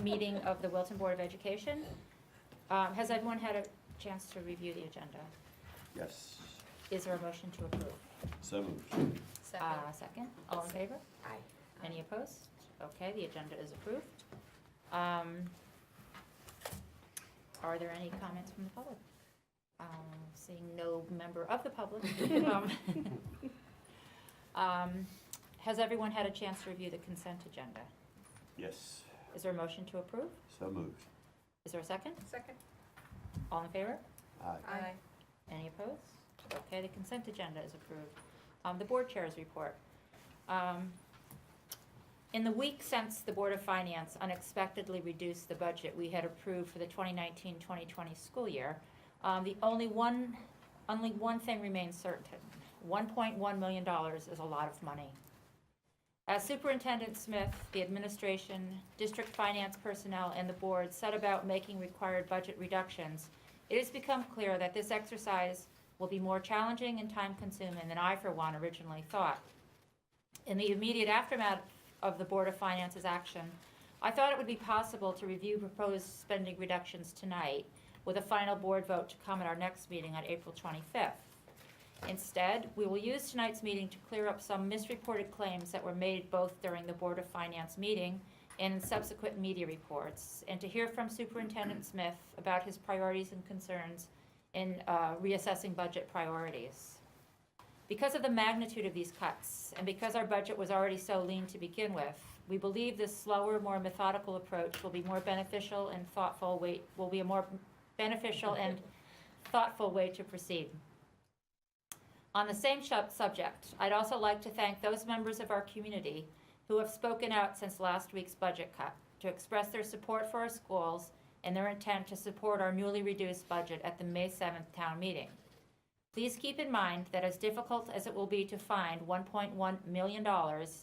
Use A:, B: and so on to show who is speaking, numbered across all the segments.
A: meeting of the Wilton Board of Education. Has everyone had a chance to review the agenda?
B: Yes.
A: Is there a motion to approve?
B: So moved.
A: Second. All in favor?
C: Aye.
A: Any opposed? Okay, the agenda is approved. Are there any comments from the public? Seeing no member of the public. Has everyone had a chance to review the consent agenda?
B: Yes.
A: Is there a motion to approve?
B: So moved.
A: Is there a second?
C: Second.
A: All in favor?
B: Aye.
C: Aye.
A: Any opposed? Okay, the consent agenda is approved. The board chair's report. In the week since the Board of Finance unexpectedly reduced the budget we had approved for the 2019-2020 school year, only one thing remains certain. $1.1 million is a lot of money. As Superintendent Smith, the administration, district finance personnel, and the board set about making required budget reductions, it has become clear that this exercise will be more challenging and time-consuming than I, for one, originally thought. In the immediate aftermath of the Board of Finance's action, I thought it would be possible to review proposed spending reductions tonight with a final board vote to come at our next meeting on April 25th. Instead, we will use tonight's meeting to clear up some misreported claims that were made both during the Board of Finance meeting and in subsequent media reports, and to hear from Superintendent Smith about his priorities and concerns in reassessing budget priorities. Because of the magnitude of these cuts, and because our budget was already so lean to begin with, we believe this slower, more methodical approach will be more beneficial and thoughtful way, will be a more beneficial and thoughtful way to proceed. On the same subject, I'd also like to thank those members of our community who have spoken out since last week's budget cut to express their support for our schools and their intent to support our newly reduced budget at the May 7th town meeting. Please keep in mind that as difficult as it will be to find $1.1 million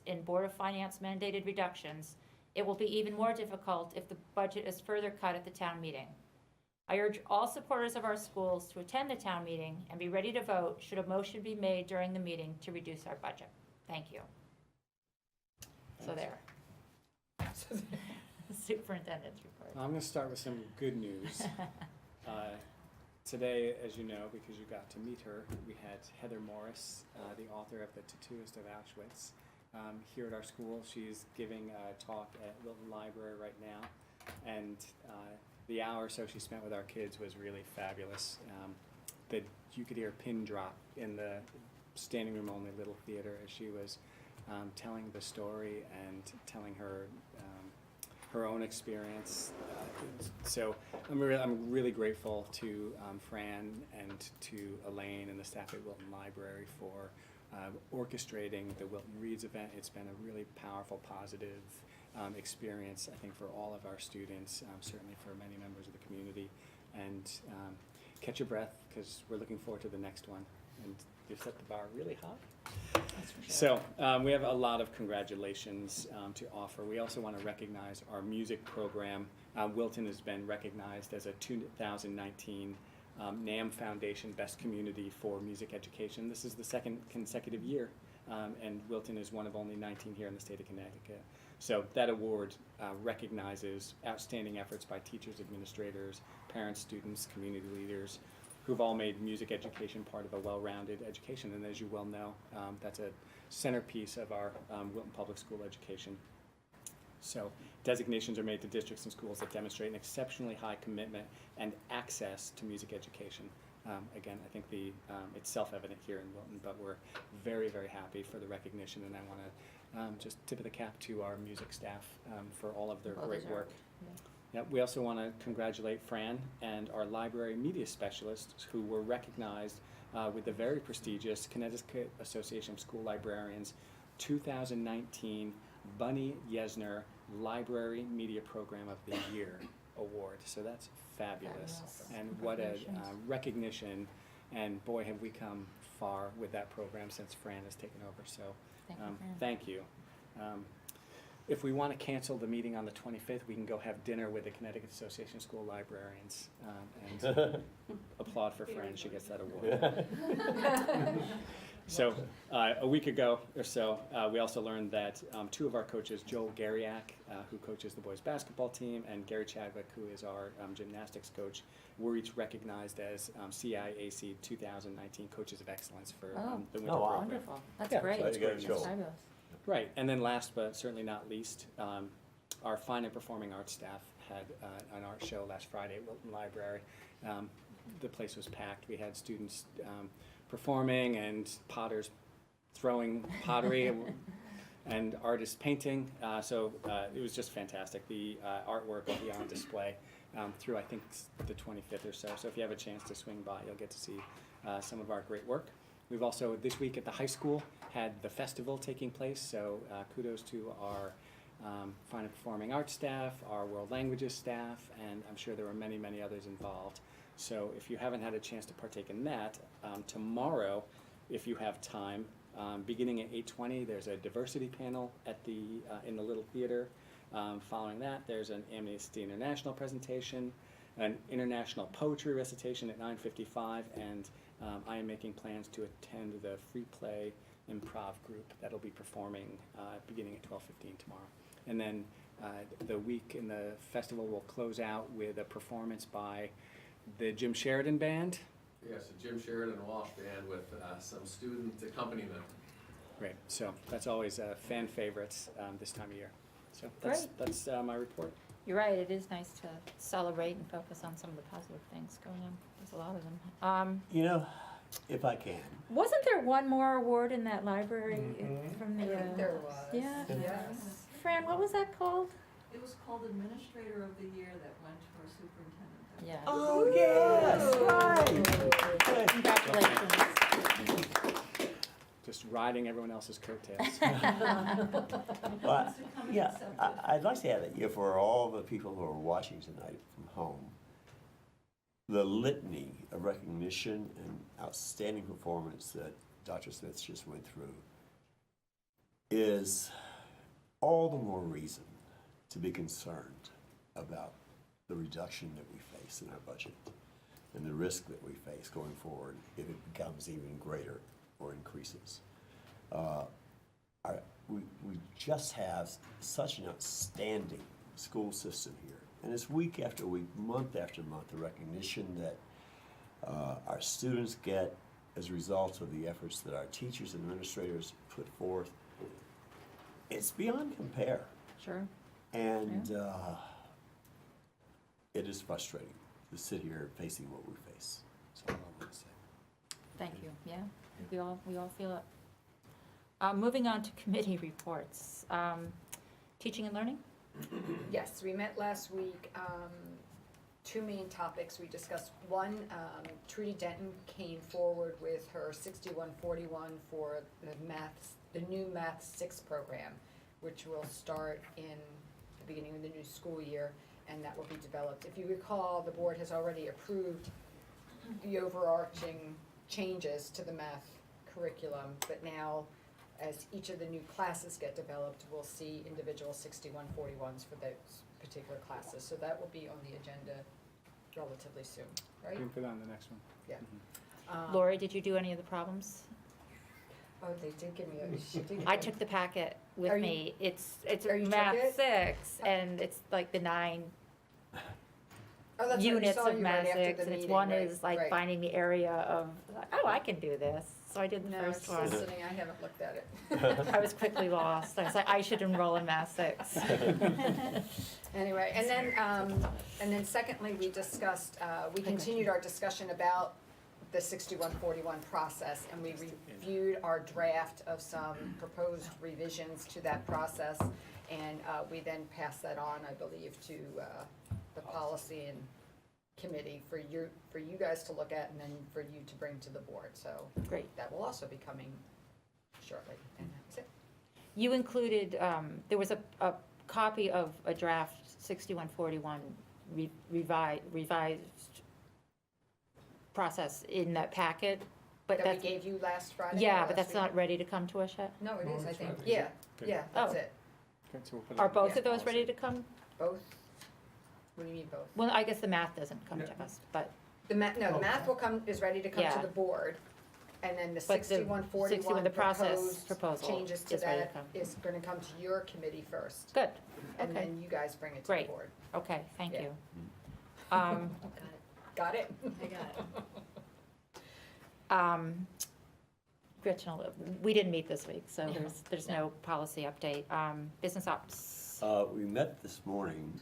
A: in Board of Finance mandated reductions, it will be even more difficult if the budget is further cut at the town meeting. I urge all supporters of our schools to attend the town meeting and be ready to vote should a motion be made during the meeting to reduce our budget. Thank you. So there. Superintendent's report.
D: I'm going to start with some good news. Today, as you know, because you got to meet her, we had Heather Morris, the author of The Tattooist of Auschwitz, here at our school. She's giving a talk at Wilton Library right now, and the hour or so she spent with our kids was really fabulous. You could hear a pin drop in the standing room only little theater as she was telling the story and telling her her own experience. So I'm really grateful to Fran and to Elaine and the staff at Wilton Library for orchestrating the Wilton Reads event. It's been a really powerful, positive experience, I think, for all of our students, certainly for many members of the community. And catch your breath, because we're looking forward to the next one. And you've set the bar really high.
A: That's for sure.
D: So we have a lot of congratulations to offer. We also want to recognize our music program. Wilton has been recognized as a 2019 NAM Foundation Best Community for Music Education. This is the second consecutive year, and Wilton is one of only 19 here in the state of Connecticut. So that award recognizes outstanding efforts by teachers, administrators, parents, students, community leaders, who've all made music education part of a well-rounded education. And as you well know, that's a centerpiece of our Wilton Public School education. So designations are made to districts and schools that demonstrate an exceptionally high commitment and access to music education. Again, I think it's self-evident here in Wilton, but we're very, very happy for the recognition, and I want to just tip of the cap to our music staff for all of their great work. Yep, we also want to congratulate Fran and our library media specialists who were recognized with the very prestigious Connecticut Association of School Librarians 2019 Bunny Yesner Library Media Program of the Year Award. So that's fabulous. And what a recognition, and boy, have we come far with that program since Fran has taken over. So thank you. If we want to cancel the meeting on the 25th, we can go have dinner with the Connecticut Association of School Librarians and applaud for Fran. She gets that award. So a week ago or so, we also learned that two of our coaches, Joel Garyak, who coaches the boys basketball team, and Gary Chadwick, who is our gymnastics coach, were each recognized as CIAC 2019 Coaches of Excellence for the winter
C: Oh, wow.
D: program.
A: Wonderful, that's
D: Yeah,
A: great.
C: so you gotta
A: That's
C: show.
A: fabulous.
D: Right, and then last but certainly not least, our fine and performing arts staff had an art show last Friday at Wilton Library. The place was packed. We had students performing and potters throwing pottery and artists painting. So it was just fantastic. The artwork will be on display through, I think, the 25th or so. So if you have a chance to swing by, you'll get to see some of our great work. We've also, this week at the high school, had the festival taking place. So kudos to our fine and performing arts staff, our world languages staff, and I'm sure there were many, many others involved. So if you haven't had a chance to partake in that, tomorrow, if you have time, beginning at 8:20, there's a diversity panel at the in the Little Theater. Following that, there's an Amnesty International presentation, an international poetry recitation at 9:55, and I am making plans to attend the free play improv group that'll be performing beginning at 12:15 tomorrow. And then the week in the festival will close out with a performance by the Jim Sheridan Band.
E: Yes, a Jim Sheridan Walsh Band with some student accompaniment.
D: Great, so that's always fan favorites this time of year. So
A: Great.
D: that's my report.
A: You're right, it is nice to celebrate and focus on some of the positive things going on. There's a lot of them.
C: You know, if I can.
A: Wasn't there one more award in that library from the?
F: There was.
A: Yeah.
F: Yes.
A: Fran, what was that called?
F: It was called Administrator of the Year that went to our superintendent.
A: Yeah.
C: Oh, yes, right.
A: Congratulations.
D: Just riding everyone else's coattails.
C: Well, yeah, I'd like to add that, for all the people who are watching tonight from home, the litany of recognition and outstanding performance that Dr. Smith just went through is all the more reason to be concerned about the reduction that we face in our budget and the risk that we face going forward if it becomes even greater or increases. We just have such an outstanding school system here. And it's week after week, month after month, the recognition that our students get as a result of the efforts that our teachers and administrators put forth. It's beyond compare.
A: Sure.
C: And it is frustrating to sit here facing what we face. That's all I want to say.
A: Thank you, yeah, we all feel it. Moving on to committee reports. Teaching and learning?
G: Yes, we met last week. Two main topics we discussed. One, Trudy Denton came forward with her 6141 for the new Math 6 program, which will start in the beginning of the new school year, and that will be developed. If you recall, the board has already approved the overarching changes to the math curriculum, but now, as each of the new classes get developed, we'll see individual 6141s for those particular classes. So that will be on the agenda relatively soon, right?
D: You can put on the next one.
G: Yeah.
A: Lori, did you do any of the problems?
G: Oh, they did give me she did give
A: I
G: me-
A: took the packet with
G: Are you-
A: me. It's
G: Oh, you took
A: math
G: it?
A: 6, and it's like the 9
G: Oh, that's right, we
A: units
G: saw
A: of
G: you
A: math
G: right after
A: 6,
G: the
A: and it's
G: meeting,
A: one
G: right,
A: is like
G: right.
A: finding the area of, oh, I can do this. So I did the
G: No, it's
A: first
G: still
A: one.
G: sitting, I haven't looked at it.
A: I was quickly lost. I was like, I should enroll in math 6.
G: Anyway, and then secondly, we discussed, we continued our discussion about the 6141 process, and we reviewed our draft of some proposed revisions to that process, and we then passed that on, I believe, to the policy and committee for you guys to look at, and then for you to bring to the board. So
A: Great.
G: that will also be coming shortly, and that's it.
A: You included, there was a copy of a draft 6141 revised process in that packet, but
G: That we
A: that's,
G: gave you last Friday? or
A: yeah,
G: last
A: but that's
G: week?
A: not ready to come to us yet?
G: No, it is, I think,
D: Is
G: yeah,
D: it? Good.
G: yeah, that's
A: Oh.
G: it,
D: Okay, so we'll put it
A: Are
D: on
A: both
D: the
A: of those ready
D: policy.
A: to come?
G: both. What do you mean both?
A: Well, I guess the math doesn't come to us, but,
G: The math will come, is ready to come
A: Yeah.
G: to the board, And then the
A: But the
G: 6141
A: the process
G: proposed
A: proposal
G: changes to
A: is ready to
G: that
A: come.
G: is gonna come to your committee first.
A: Good,
G: And
A: okay.
G: then you guys bring it to the
A: Great.
G: board.
A: okay, thank
G: Yeah.
A: you.
G: Got it?
F: I got it.
A: Gretchen, we didn't meet this week, so there's no policy update. Business ops,
C: We met this morning,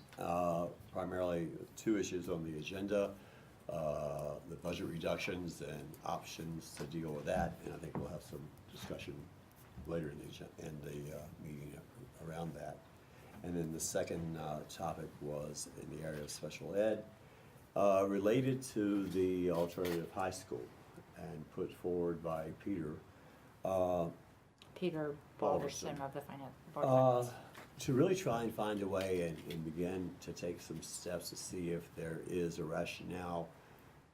C: primarily two issues on the agenda, the budget reductions and options to deal with that, and I think we'll have some discussion later in the meeting around that. And then the second topic was in the area of special ed, related to the alternative high school, and put forward by Peter.
A: Peter
C: Balderson.
A: Balderson of the Finance Board of Finance.
C: To really try and find a way and begin to take some steps to see if there is a rationale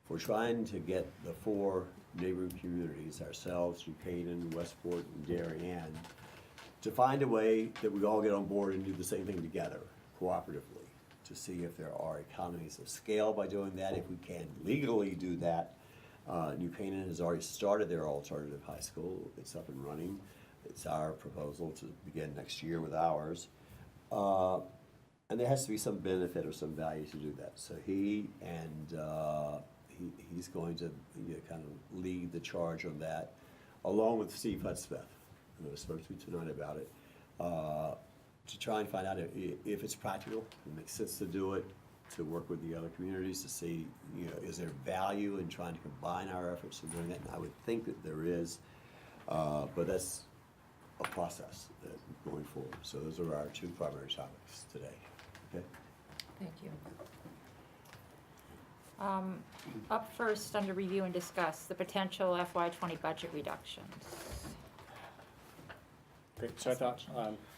C: for trying to get the four neighboring communities, ourselves, New Canaan, Westport, and Darien, to find a way that we all get on board and do the same thing together, cooperatively, to see if there are economies of scale by doing that, if we can legally do that. New Canaan has already started their alternative high school. It's up and running. It's our proposal to begin next year with ours. And there has to be some benefit or some value to do that. So he's going to kind of lead the charge on that, along with Steve Hudspeth, who I spoke to tonight about it, to try and find out if it's practical, if it makes sense to do it, to work with the other communities to see, is there value in trying to combine our efforts in doing that? And I would think that there is, but that's a process going forward. So those are our two primary topics today. Okay.
A: Thank you. Up first, under review and discuss, the potential FY20 budget reductions.
D: Great, so I thought,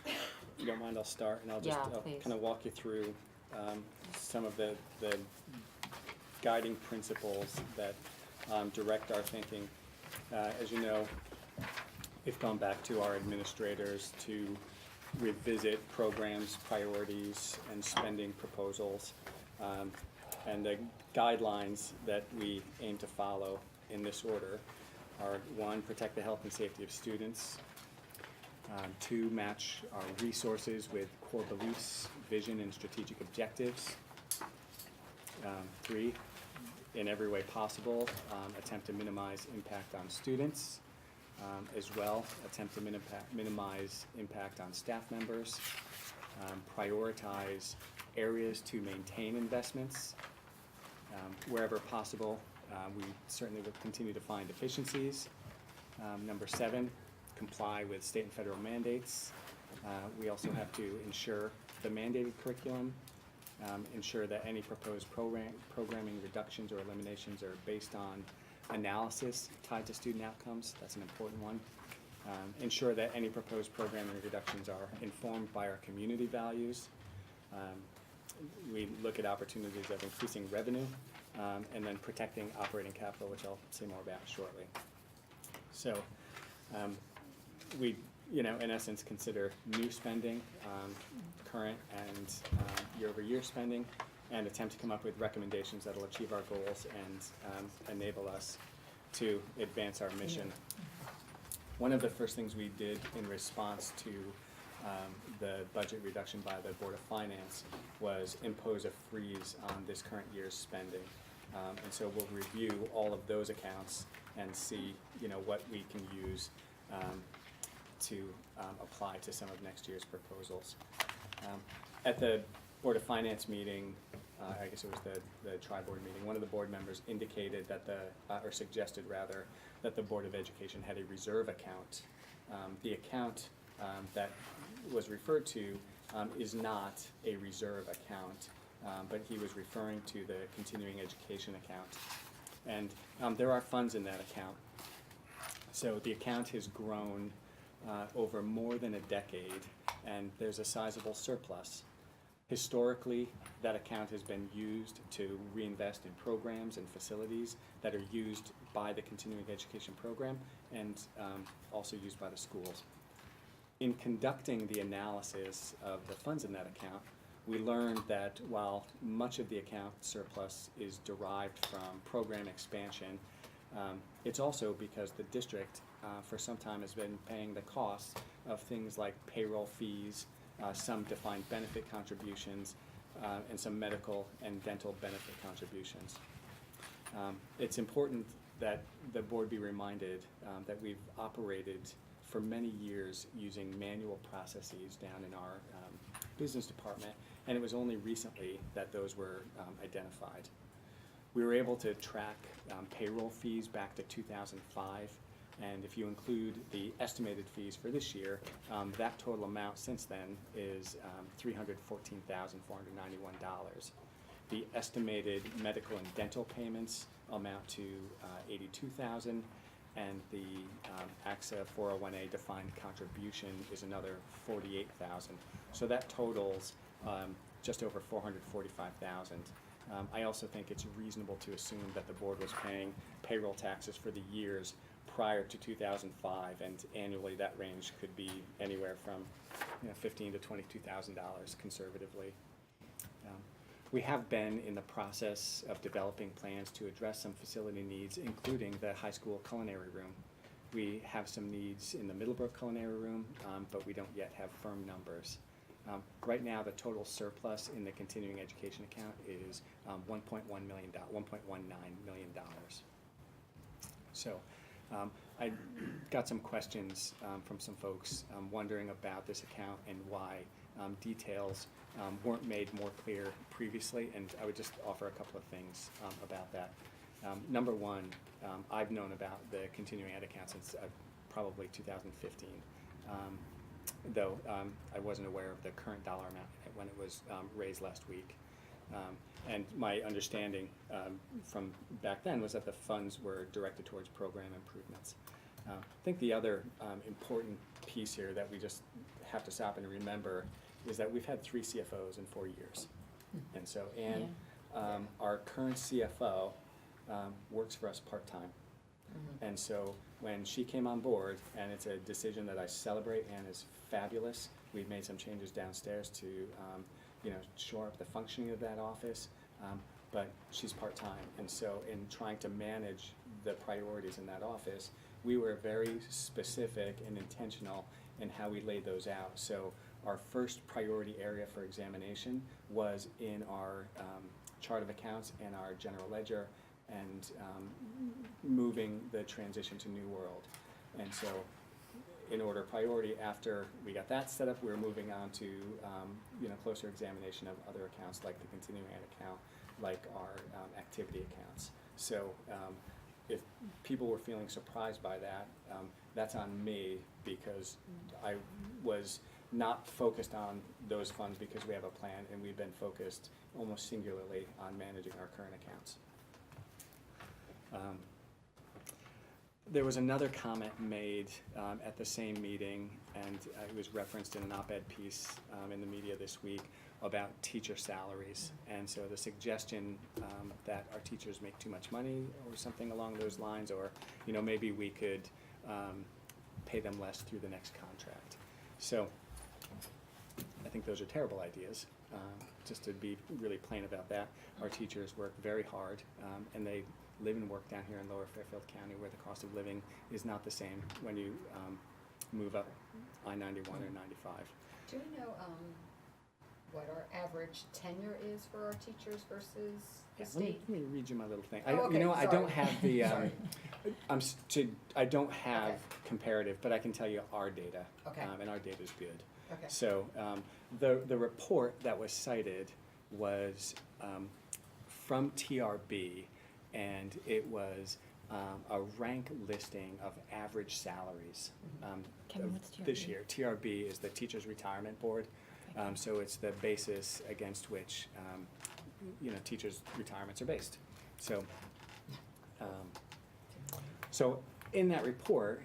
D: if you don't mind, I'll start, and I'll
A: please.
D: kind of walk you through some of the guiding principles that direct our thinking. As you know, we've gone back to our administrators to revisit programs, priorities, and spending proposals. And the guidelines that we aim to follow in this order are: 1, protect the health and safety of students; 2, match our resources with core beliefs, vision, and strategic objectives; 3, in every way possible, attempt to minimize impact on students; as well, attempt to minimize impact on staff members; prioritize areas to maintain investments. Wherever possible, we certainly will continue to find efficiencies. Number 7, comply with state and federal mandates. We also have to ensure the mandated curriculum, ensure that any proposed programming reductions or eliminations are based on analysis tied to student outcomes. That's an important one. Ensure that any proposed programming reductions are informed by our community values. We look at opportunities of increasing revenue, and then protecting operating capital, which I'll say more about shortly. So we, in essence, consider new spending, current and year-over-year spending, and attempt to come up with recommendations that will achieve our goals and enable us to advance our mission. One of the first things we did in response to the budget reduction by the Board of Finance was impose a freeze on this current year's spending. And so we'll review all of those accounts and see, what we can use to apply to some of next year's proposals. At the Board of Finance meeting, I guess it was the tri-board meeting, one of the board members indicated that or suggested rather, that the Board of Education had a reserve account. The account that was referred to is not a reserve account, but he was referring to the continuing education account. And there are funds in that account. So the account has grown over more than a decade, and there's a sizable surplus. Historically, that account has been used to reinvest in programs and facilities that are used by the continuing education program and also used by the schools. In conducting the analysis of the funds in that account, we learned that while much of the account surplus is derived from program expansion, It's also because the district, for some time, has been paying the costs of things like payroll fees, some defined benefit contributions, and some medical and dental benefit contributions. It's important that the board be reminded that we've operated for many years using manual processes down in our business department, and it was only recently that those were identified. We were able to track payroll fees back to 2005, and if you include the estimated fees for this year, that total amount since then is $314,491. The estimated medical and dental payments amount to $82,000, and the AXA 401A defined contribution is another $48,000. So that totals just over $445,000. I also think it's reasonable to assume that the board was paying payroll taxes for the years prior to 2005, and annually that range could be anywhere from $15,000 to $22,000 conservatively. We have been in the process of developing plans to address some facility needs, including the high school culinary room. We have some needs in the Middlebrook culinary room, but we don't yet have firm numbers. Right now, the total surplus in the continuing education account is $1.19 million. So I got some questions from some folks wondering about this account and why details weren't made more clear previously, and I would just offer a couple of things about that. Number one, I've known about the continuing ed account since probably 2015. Though I wasn't aware of the current dollar amount when it was raised last week. And my understanding from back then was that the funds were directed towards program improvements. I think the other important piece here that we just have to stop and remember is that we've had 3 CFOs in 4 years. And so Anne, our current CFO, works for us part-time. And so when she came on board, and it's a decision that I celebrate, Anne is fabulous. We've made some changes downstairs to shore up the functioning of that office, but she's part-time. And so in trying to manage the priorities in that office, we were very specific and intentional in how we laid those out. So our first priority area for examination was in our chart of accounts and our general ledger, and moving the transition to New World. And so in order of priority, after we got that set up, we were moving on to closer examination of other accounts, like the continuing ed account, like our activity accounts. So if people were feeling surprised by that, that's on me, because I was not focused on those funds because we have a plan, and we've been focused almost singularly on managing our current accounts. There was another comment made at the same meeting, and it was referenced in an op-ed piece in the media this week about teacher salaries. And so the suggestion that our teachers make too much money or something along those lines, or maybe we could pay them less through the next contract. So I think those are terrible ideas. Just to be really plain about that, our teachers work very hard, and they live and work down here in Lower Fairfield County, where the cost of living is not the same when you move up I-91 or 95.
G: Do we know what our average tenure is for our teachers versus the state?
D: Let me read you my little thing.
G: Oh, okay,
D: I don't have the.
G: Sorry.
D: I don't have
G: Okay.
D: comparative, but I can tell you our data.
G: Okay.
D: And our data is good.
G: Okay.
D: So the report that was cited was from TRB, and it was a rank listing of average salaries
A: Kevin,
D: of
A: what's
D: this
A: TRB?
D: year. TRB is the Teachers Retirement Board. So it's the basis against which teachers' retirements are based. So, so in that report,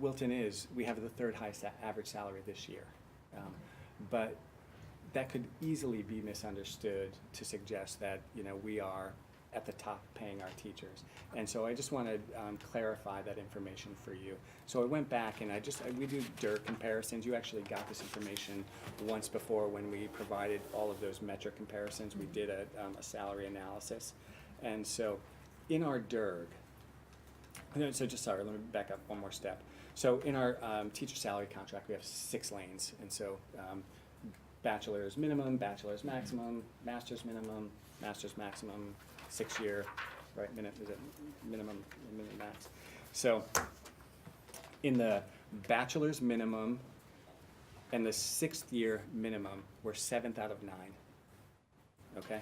D: Wilton we have the 3rd highest average salary this year, but that could easily be misunderstood to suggest that we are at the top paying our teachers. And so I just want to clarify that information for you. So I went back and we do DIR comparisons. You actually got this information once before when we provided all of those metric comparisons. We did a salary analysis. And so in our DIRG, No, so just, sorry, let me back up one more step. So in our teacher salary contract, we have 6 lanes, and so bachelor's minimum, bachelor's maximum, master's minimum, master's maximum, 6-year, right, is it minimum, minimum max? So in the bachelor's minimum and the 6th year minimum, we're 7th out of 9, okay?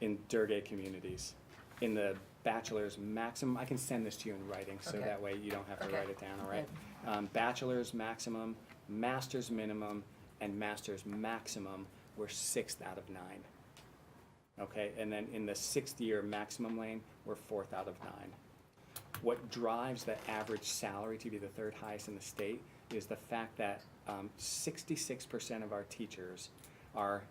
D: In Durgate communities. In the bachelor's maximum, I can send this to you in writing, so
G: Okay.
D: that way you don't have to
G: Okay.
D: write it down, all right? Bachelor's maximum, master's minimum, and master's maximum, we're 6th out of 9. Okay, and then in the 6th year maximum lane, we're 4th out of 9. What drives the average salary to be the 3rd highest in the state is the fact that 66% of our teachers are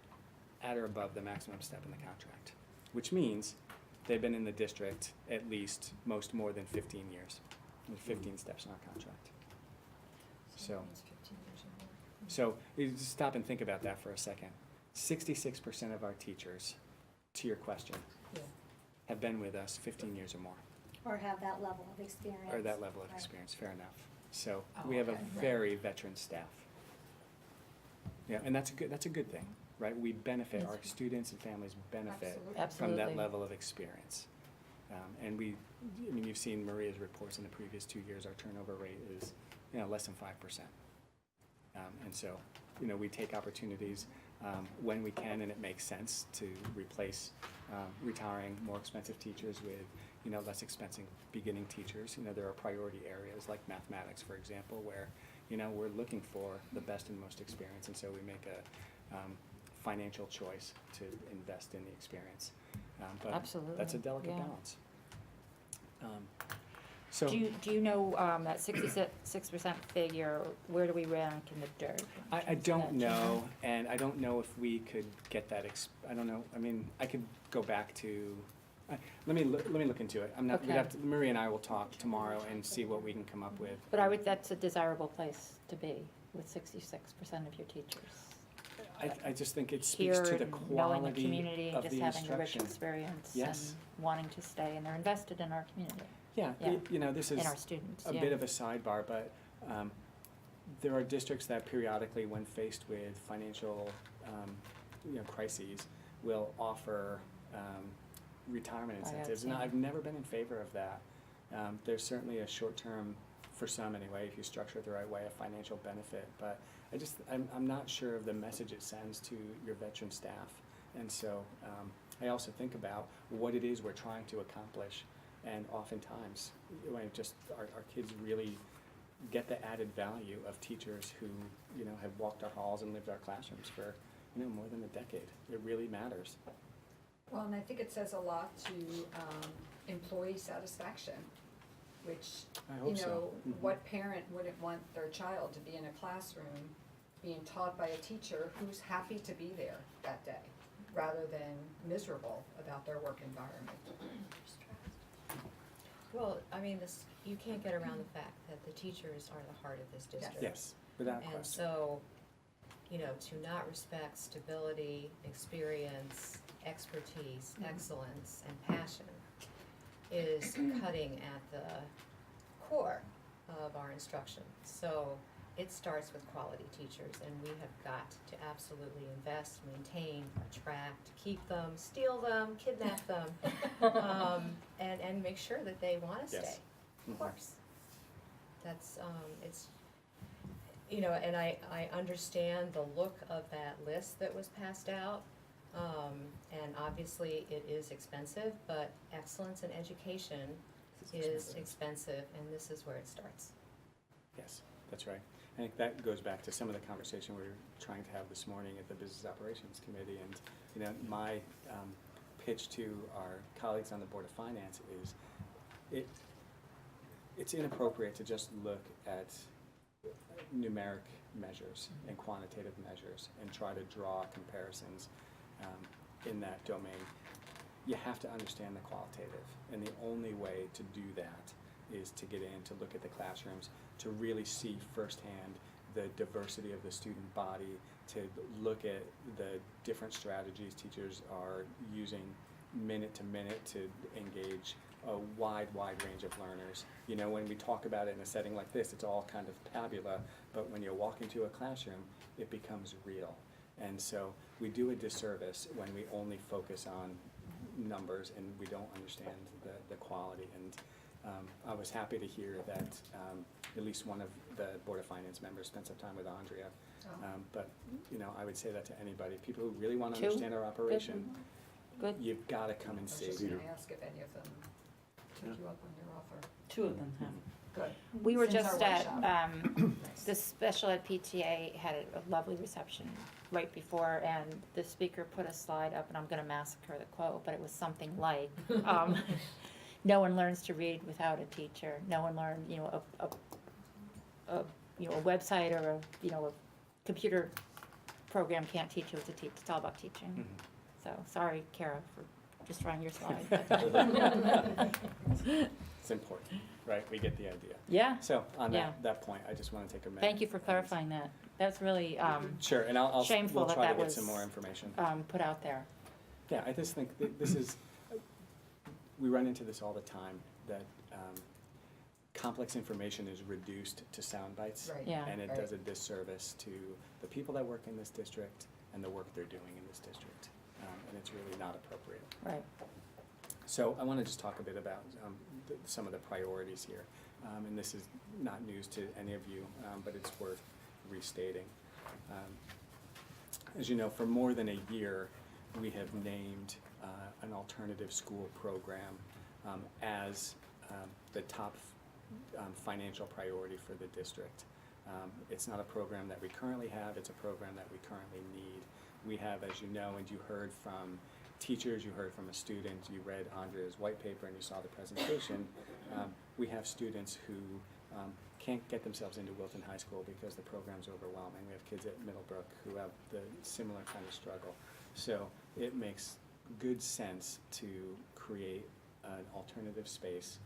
D: at or above the maximum step in the contract, which means they've been in the district at least more than 15 years. There's 15 steps in our contract. So you just stop and think about that for a second. 66% of our teachers, to your question,
G: Yeah.
D: have been with us 15 years or more,
H: Or have that level of experience.
D: or that level of
H: Right.
D: experience, fair enough. So
G: Oh,
D: we have a
G: okay, right.
D: very veteran staff. Yeah, and that's a good thing, right? We benefit, our students and families benefit
G: Absolutely.
D: from
A: Absolutely.
D: that level of experience. And you've seen Maria's reports in the previous 2 years, our turnover rate is, less than 5%. And so, we take opportunities when we can, and it makes sense to replace retiring more expensive teachers with, less expensive beginning teachers. There are priority areas like mathematics, for example, where, we're looking for the best and most experience, and so we make a financial choice to invest in the experience. But
A: Absolutely,
D: that's a delicate
A: yeah.
D: balance. So
A: Do you know that 66% figure, where do we rank in the dirt?
D: I don't know, and I don't know if we could get that, I don't know, I mean, I could go back to, let me look into it. We'd
A: Okay.
D: have to, Maria and I will talk tomorrow and see what we can come up with.
A: But that's a desirable place to be, with 66% of your teachers.
D: I just think it speaks
A: Here
D: to the
A: and knowing the
D: quality
A: community,
D: of
A: just
D: the
A: having a rich
D: instruction.
A: experience
D: Yes.
A: and wanting to stay, and they're invested in our community,
D: Yeah,
A: Yeah.
D: this
A: in
D: is
A: our students,
D: a
A: yeah.
D: bit of a sidebar, but there are districts that periodically, when faced with financial, crises, will offer retirement incentives, and
A: Buyouts, yeah.
D: I've never been in favor of that. There's certainly a short-term, for some anyway, if you structure it the right way, a financial benefit, but I'm not sure of the message it sends to your veteran staff, and so I also think about what it is we're trying to accomplish. And oftentimes, when our kids really get the added value of teachers who, have walked our halls and lived our classrooms for, more than a decade. It really matters.
G: Well, and I think it says a lot to employee satisfaction, which,
D: I hope so. Mhm.
G: what parent wouldn't want their child to be in a classroom being taught by a teacher who's happy to be there that day, rather than miserable about their work environment?
I: Well, I mean, you can't get around the fact that the teachers are the heart of this district.
D: Yes, without question.
I: And so, to not respect stability, experience, expertise, excellence, and passion is cutting at the core of our instruction. So it starts with quality teachers, and we have got to absolutely invest, maintain, attract, keep them, steal them, kidnap them, and make sure that they want to
D: Yes.
I: stay.
D: Mhm.
I: Of course. That's, it's, and I understand the look of that list that was passed out. And obviously it is expensive, but excellence in education is expensive, and this is where it starts.
D: Yes, that's right. I think that goes back to some of the conversation we were trying to have this morning at the Business Operations Committee. And, my pitch to our colleagues on the Board of Finance is it's inappropriate to just look at numeric measures and quantitative measures and try to draw comparisons in that domain. You have to understand the qualitative, and the only way to do that is to get in, to look at the classrooms, to really see firsthand the diversity of the student body, to look at the different strategies teachers are using minute to minute to engage a wide range of learners. You know, when we talk about it in a setting like this, it's all kind of tabula, but when you walk into a classroom, it becomes real. And so we do a disservice when we only focus on numbers and we don't understand the quality. And I was happy to hear that at least one of the Board of Finance members spent some time with Andrea. But, you know, I would say that to anybody, people who really want to
A: Two?
D: understand our operation,
A: Good.
D: you've got to come and
G: I was
D: see.
G: just gonna ask if any of them took you up on your offer.
F: Two of them have.
G: Good.
A: We were
G: Since our
A: just at,
G: workshop.
A: the special ed PTA had a lovely reception right before, and the speaker put a slide up, and I'm gonna massacre the quote, but it was something like, no one learns to read without a teacher. No one learned, you know, a website or a computer program can't teach you what to teach. It's all about teaching.
D: Mhm.
A: So, sorry, Kara, for destroying your slide.
D: It's important, right? We get the idea.
A: Yeah,
D: So on
A: Yeah.
D: that point, I just want to take a minute.
A: thank you for clarifying that. That's really,
D: Sure, and I'll
A: shameful
D: we'll
A: that
D: try to
A: that
D: get some
A: was,
D: more information.
A: put out there.
D: Yeah, I just think this is, we run into this all the time, that complex information is reduced to sound bites.
G: Right.
A: Yeah.
D: And it
G: Right.
D: does a disservice to the people that work in this district and the work they're doing in this district. And it's really not appropriate.
A: Right.
D: So I want to just talk a bit about some of the priorities here. And this is not news to any of you, but it's worth restating. As you know, for more than a year, we have named an alternative school program as the top financial priority for the district. It's not a program that we currently have, it's a program that we currently need. We have, as you know, and you heard from teachers, you heard from a student, you read Andrea's white paper and you saw the presentation, we have students who can't get themselves into Wilton High School because the program's overwhelming. We have kids at Middlebrook who have the similar kind of struggle. So it makes good sense to create an alternative space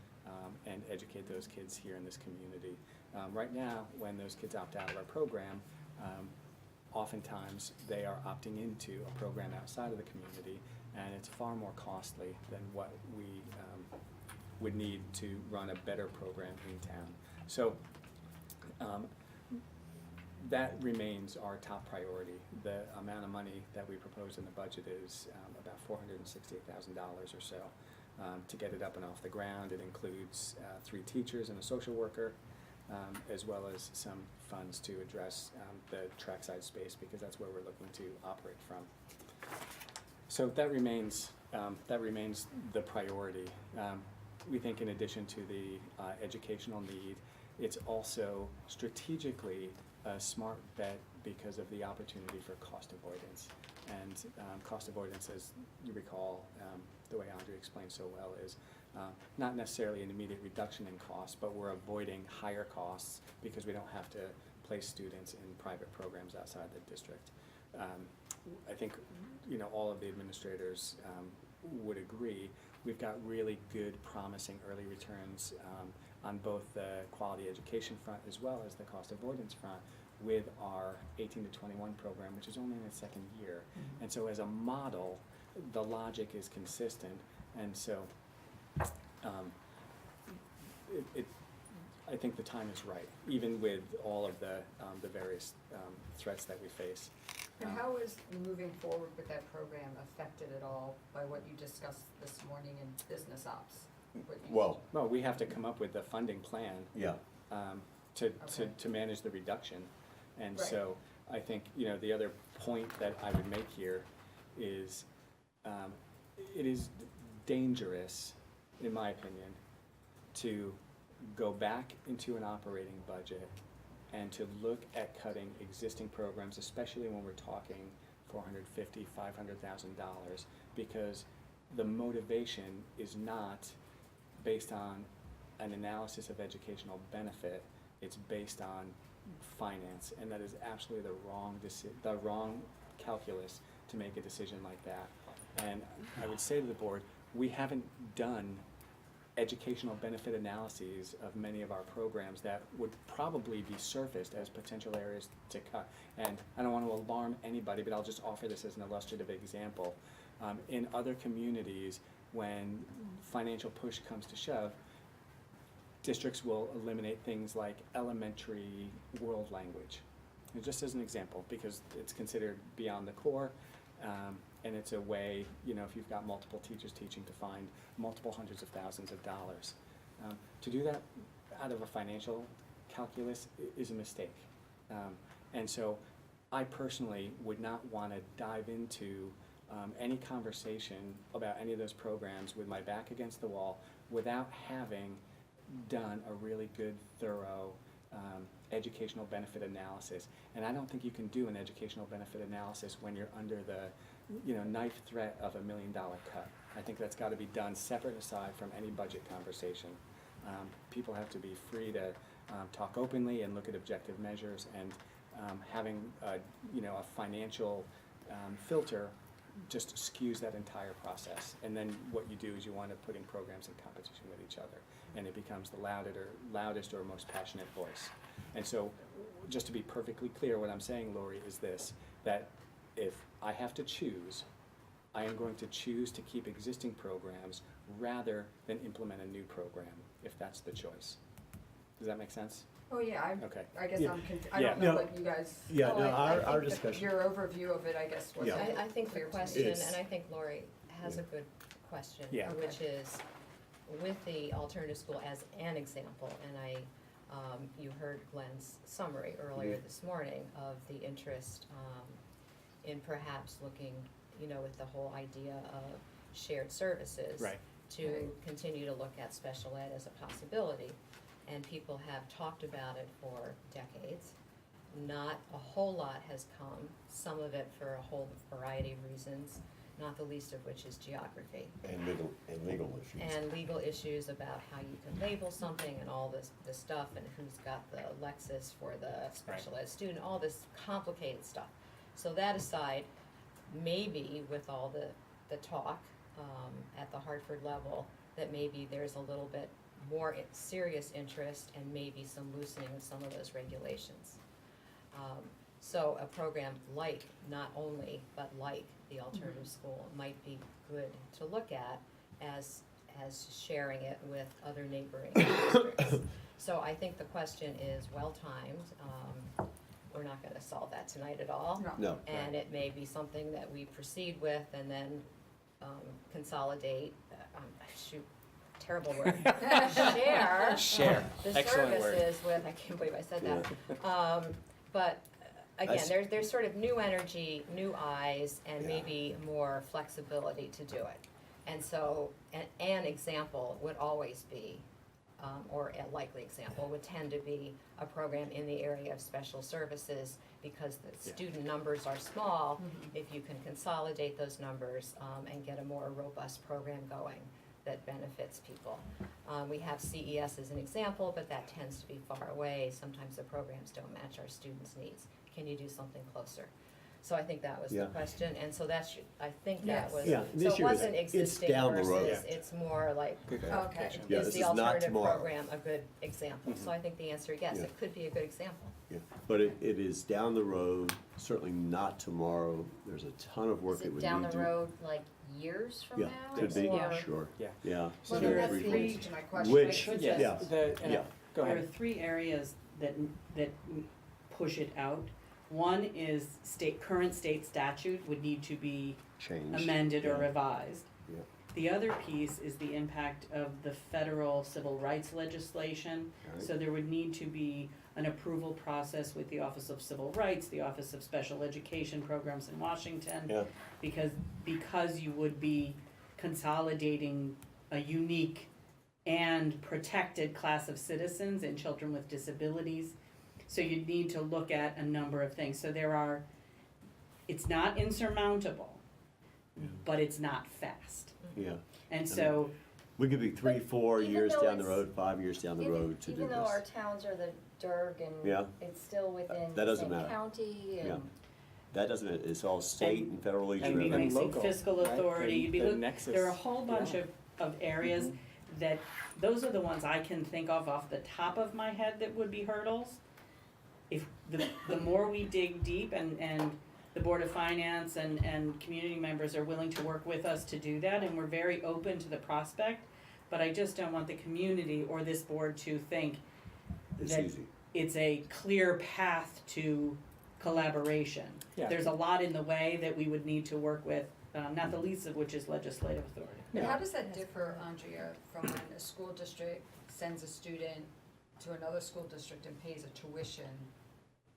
D: and educate those kids here in this community. Right now, when those kids opt out of our program, oftentimes they are opting into a program outside of the community, and it's far more costly than what we would need to run a better program in town. So that remains our top priority. The amount of money that we propose in the budget is about $468,000 or so. To get it up and off the ground, it includes 3 teachers and a social worker, as well as some funds to address the trackside space, because that's where we're looking to operate from. So that remains the priority. We think in addition to the educational need, it's also strategically a smart bet because of the opportunity for cost avoidance. And cost avoidance, as you recall, the way Andrea explained so well, is not necessarily an immediate reduction in costs, but we're avoiding higher costs because we don't have to place students in private programs outside the district. I think, you know, all of the administrators would agree. We've got really good, promising early returns on both the quality education front as well as the cost avoidance front with our 18 to 21 program, which is only in its second year.
F: Mm-hmm.
D: And so as a model, the logic is consistent. And so I think the time is right, even with all of the various threats that we face.
G: And how is moving forward with that program affected at all by what you discussed this morning in business ops? What you-
C: Well,
D: Well, we have to come up with the funding plan
C: yeah,
D: to manage the reduction. And
G: Right.
D: so I think, you know, the other point that I would make here is it is dangerous, in my opinion, to go back into an operating budget and to look at cutting existing programs, especially when we're talking $450,000, $500,000, because the motivation is not based on an analysis of educational benefit. It's based on finance, and that is absolutely the wrong calculus to make a decision like that. And I would say to the board, we haven't done educational benefit analyses of many of our programs that would probably be surfaced as potential areas to cut. And I don't want to alarm anybody, but I'll just offer this as an illustrative example. In other communities, when financial push comes to shove, districts will eliminate things like elementary world language. And just as an example, because it's considered beyond the core, and it's a way, you know, if you've got multiple teachers teaching, to find multiple hundreds of thousands of dollars. To do that out of a financial calculus is a mistake. And so I personally would not want to dive into any conversation about any of those programs with my back against the wall without having done a really good, thorough educational benefit analysis. And I don't think you can do an educational benefit analysis when you're under the, you know, knife threat of $1 million cut. I think that's got to be done separate aside from any budget conversation. People have to be free to talk openly and look at objective measures, and having a, you know, a financial filter just skews that entire process. And then what you do is you wind up putting programs in competition with each other, and it becomes the loudest or most passionate voice. And so, just to be perfectly clear, what I'm saying, Lori, is this, that if I have to choose, I am going to choose to keep existing programs rather than implement a new program, if that's the choice. Does that make sense?
G: Oh, yeah,
D: Okay.
G: I guess
C: Yeah.
G: I
D: Yeah.
G: don't know
C: No.
G: what you guys.
C: Yeah,
G: oh,
C: no,
G: I
C: our
G: think
C: discussion.
G: your overview of it, I guess, was.
C: Yeah.
I: I think the
G: clear to me.
I: question,
C: It's-
I: and I think Lori has
C: Yeah.
I: a good question,
D: Yeah.
I: which is, with the alternative school as an example, and you heard Glenn's summary earlier this morning of the interest in perhaps looking, you know, with the whole idea of shared services.
D: Right.
I: To continue to look at special ed as a possibility. And people have talked about it for decades. Not a whole lot has come, some of it for a whole variety of reasons, not the least of which is geography.
C: And legal issues.
I: And legal issues about how you can label something and all this stuff, and who's got the Lexus for the special ed student, all this complicated stuff. So that aside, maybe with all the talk at the Hartford level, that maybe there's a little bit more serious interest and maybe some loosening of some of those regulations. So a program like, not only, but like the alternative school might be good to look at as sharing it with other neighboring districts. So I think the question is well-timed. We're not gonna solve that tonight at all.
C: No.
I: And it may be something that we proceed with and then consolidate, terrible word. Share the
D: Excellent word.
I: services with, I can't believe I said that. But again, there's sort of new energy, new eyes, and
C: Yeah.
I: maybe more flexibility to do it. And so, an example would always be, or a likely example would tend to be a program in the area of special services, because the student numbers are small. If you can consolidate those numbers and get a more robust program going that benefits people. We have CES as an example, but that tends to be far away. Sometimes the programs don't match our students' needs. Can you do something closer? So I think that was the
C: Yeah.
I: question, and so I think
F: Yes.
I: that was,
C: Yeah, the
I: so it
C: issue is
I: wasn't
C: it's
I: existing
C: down the road.
I: versus, it's more like,
D: Good
I: okay,
D: clarification.
C: Yeah,
I: is
C: this
I: the
C: is not
I: alternative
C: tomorrow.
I: program a good example? So I think the answer, yes,
C: Yeah.
I: it could be a good example.
C: Yeah, but it is down the road, certainly not tomorrow. There's a ton of work
J: Is
C: that
J: it
C: would
J: down
C: need
J: the
C: to.
J: road, like years from
C: Yeah,
J: now?
C: could be,
J: or-
C: sure,
D: Yeah.
C: yeah.
G: Well,
C: two
G: then
C: or
G: that's
C: three
G: the
C: years.
G: answer to my question.
C: Which,
G: right?
C: yeah,
D: Yes,
C: yeah.
D: go
K: There are
D: ahead.
K: 3 areas that push it out. One is current state statute would need to be
C: Changed.
K: amended or
C: Yeah.
K: revised.
C: Yeah.
K: The other piece is the impact of the federal civil rights legislation.
C: Right.
K: So there would need to be an approval process with the Office of Civil Rights, the Office of Special Education Programs in Washington.
C: Yeah,
K: Because you would be consolidating a unique and protected class of citizens and children with disabilities. So you'd need to look at a number of things. So it's not insurmountable, but it's not fast.
C: yeah.
K: And so,
C: We could be 3,
J: But
C: 4
J: even
C: years
J: though
C: down the
J: it's-
C: road, 5 years down the road to do
J: Even though our
C: this.
J: towns are the Derg and
C: Yeah.
J: it's still within
C: That
J: the
C: doesn't
J: same
C: matter.
J: county
C: Yeah.
J: and.
C: That doesn't, it's all state and federally
D: and
C: driven.
D: even local,
K: fiscal
D: right?
K: authority, you'd be
D: The
K: look,
D: nexus.
K: there are a whole bunch
D: Yeah.
K: of areas that, those are the ones I can think of off the top of my head that would be hurdles. If the more we dig deep and the Board of Finance and community members are willing to work with us to do that, and we're very open to the prospect. But I just don't want the community or this board to think
C: It's
K: that
C: easy.
K: it's a clear path to collaboration.
D: Yeah.
K: There's a lot in the way that we would need to work with, not the least of which is legislative authority.
G: But
D: Yeah.
G: how does that differ, Andrea, from when a school district sends a student to another school district and pays a tuition?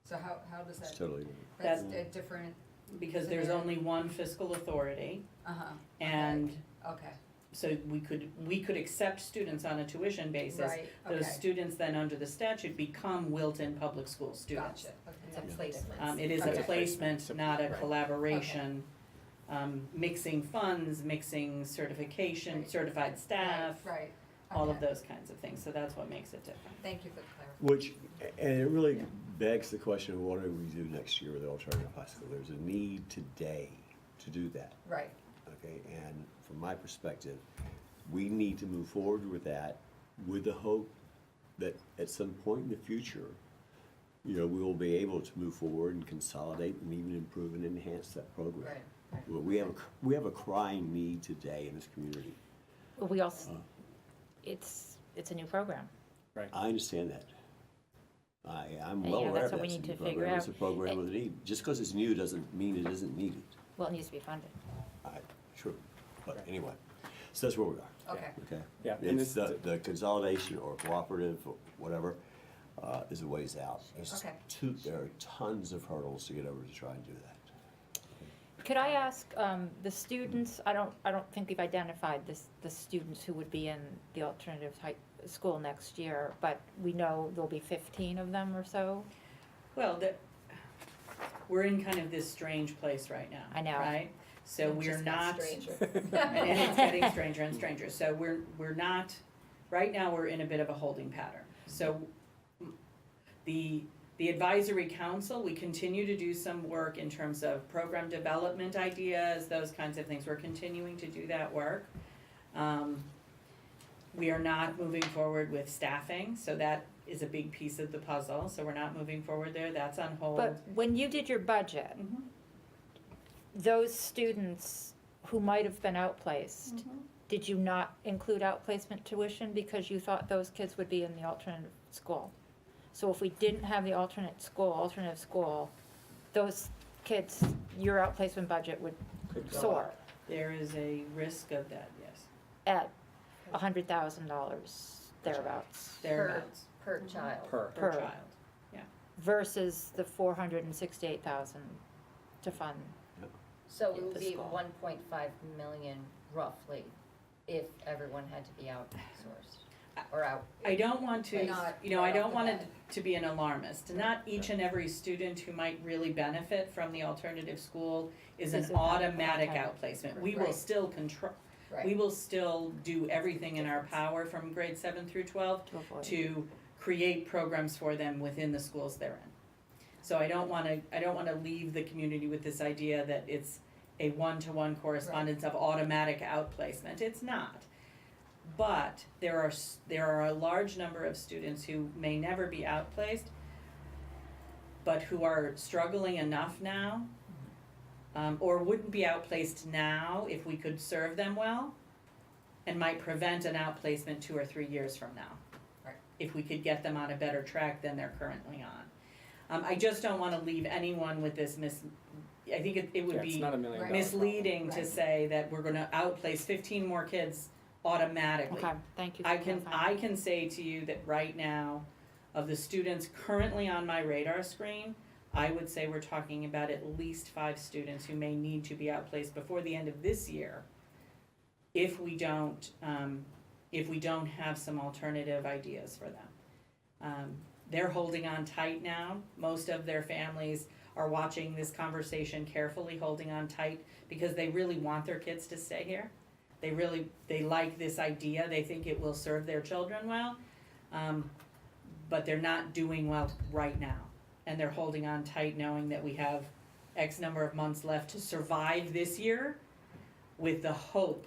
G: So how does
C: It's
G: that,
C: totally,
G: that's a different,
K: Because there's only one fiscal authority,
G: uh-huh,
K: and
G: okay,
K: so we could accept students on a tuition basis.
G: right, okay.
K: Those students then, under the statute, become Wilton Public School students.
G: Gotcha,
I: It's a
G: okay.
I: placement.
K: It is
G: Okay.
K: a placement, not a
G: Right.
K: collaboration, mixing funds, mixing certification,
G: Right.
K: certified staff,
G: Right,
K: all of
G: okay.
K: those kinds of things, so that's what makes it different.
G: Thank you for the clarification.
C: which, and it really begs the question of what do we do next year with alternative high school? There's a need today to do that,
G: Right,
C: okay? And from my perspective, we need to move forward with that with the hope that at some point in the future, we will be able to move forward and consolidate and even improve and enhance that program.
G: right, right.
C: Well, we have a crying need today in this community.
A: But we also,
C: Uh.
A: it's a new program.
C: I understand that. I'm
A: And,
C: well
A: you know,
C: aware
A: that's
C: of
A: what we
C: that.
A: need
C: It's a
A: to
C: new
A: figure
C: program. It's
A: out.
C: a program with a need. Just because it's new doesn't mean it isn't needed.
A: Well, it needs to be funded.
C: True, but anyway, so that's where we are,
G: Okay,
C: okay?
D: Yeah, and
C: It's
D: this-
C: the consolidation or cooperative or whatever is a ways out.
G: Okay.
C: There are tons of hurdles to get over to try and do that.
A: Could I ask, the students, I don't think we've identified the students who would be in the alternative high school next year, but we know there'll be 15 of them or so.
K: Well, we're in kind of this strange place right now.
A: I know.
K: Right? So
I: It
K: we're
I: just got
K: not.
I: stranger.
K: And it's getting stranger and stranger, so we're not, right now, we're in a bit of a holding pattern. So the advisory council, we continue to do some work in terms of program development ideas, those kinds of things, we're continuing to do that work. We are not moving forward with staffing, so that is a big piece of the puzzle, so we're not moving forward there, that's on hold.
A: But when you did your budget,
K: Mhm.
A: those students who might have been outplaced, did you not include outplacement tuition because you thought those kids would be in the alternative school? So if we didn't have the alternative school, those kids, your outplacement budget would
D: Could go
A: soar
D: up.
K: There is a risk of that, yes,
A: at $100,000 thereabouts
K: thereabouts,
I: Per child.
D: Per.
K: per
A: Per.
K: child.
A: versus the 468,000 to fund.
J: So it would
A: The
J: be
A: school.
J: 1.5 million roughly if everyone had to be outsourced or out.
K: I don't want to,
G: Not
K: I
G: right
K: don't
G: off the
K: want it
G: bat.
K: to be an alarmist. Not each and every student who might really benefit from the alternative school is
A: Is
K: an
A: an
K: automatic
A: okay.
K: outplacement. We will
G: Right.
K: still control, we
G: Right,
K: will still do everything in our power from grade 7 through 12
A: To avoid.
K: to create programs for them within the schools they're in. So I don't wanna leave the community with this idea that it's a one-to-one correspondence of automatic outplacement. It's not. But there are a large number of students who may never be outplaced, but who are struggling enough now, or wouldn't be outplaced now if we could serve them well, and might prevent an outplacement 2 or 3 years from now.
G: Right.
K: If we could get them on a better track than they're currently on. I just don't wanna leave anyone with this I think it would
D: Yeah, it's
K: be
D: not $1 million
G: Right.
K: misleading to
G: Right.
K: say that we're gonna outplace 15 more kids automatically.
A: Okay, thank you for
K: I can
A: clarifying.
K: say to you that right now, of the students currently on my radar screen, I would say we're talking about at least 5 students who may need to be outplaced before the end of this year if we don't have some alternative ideas for them. They're holding on tight now. Most of their families are watching this conversation carefully, holding on tight because they really want their kids to stay here. They like this idea. They think it will serve their children well. But they're not doing well right now. And they're holding on tight knowing that we have X number of months left to survive this year with the hope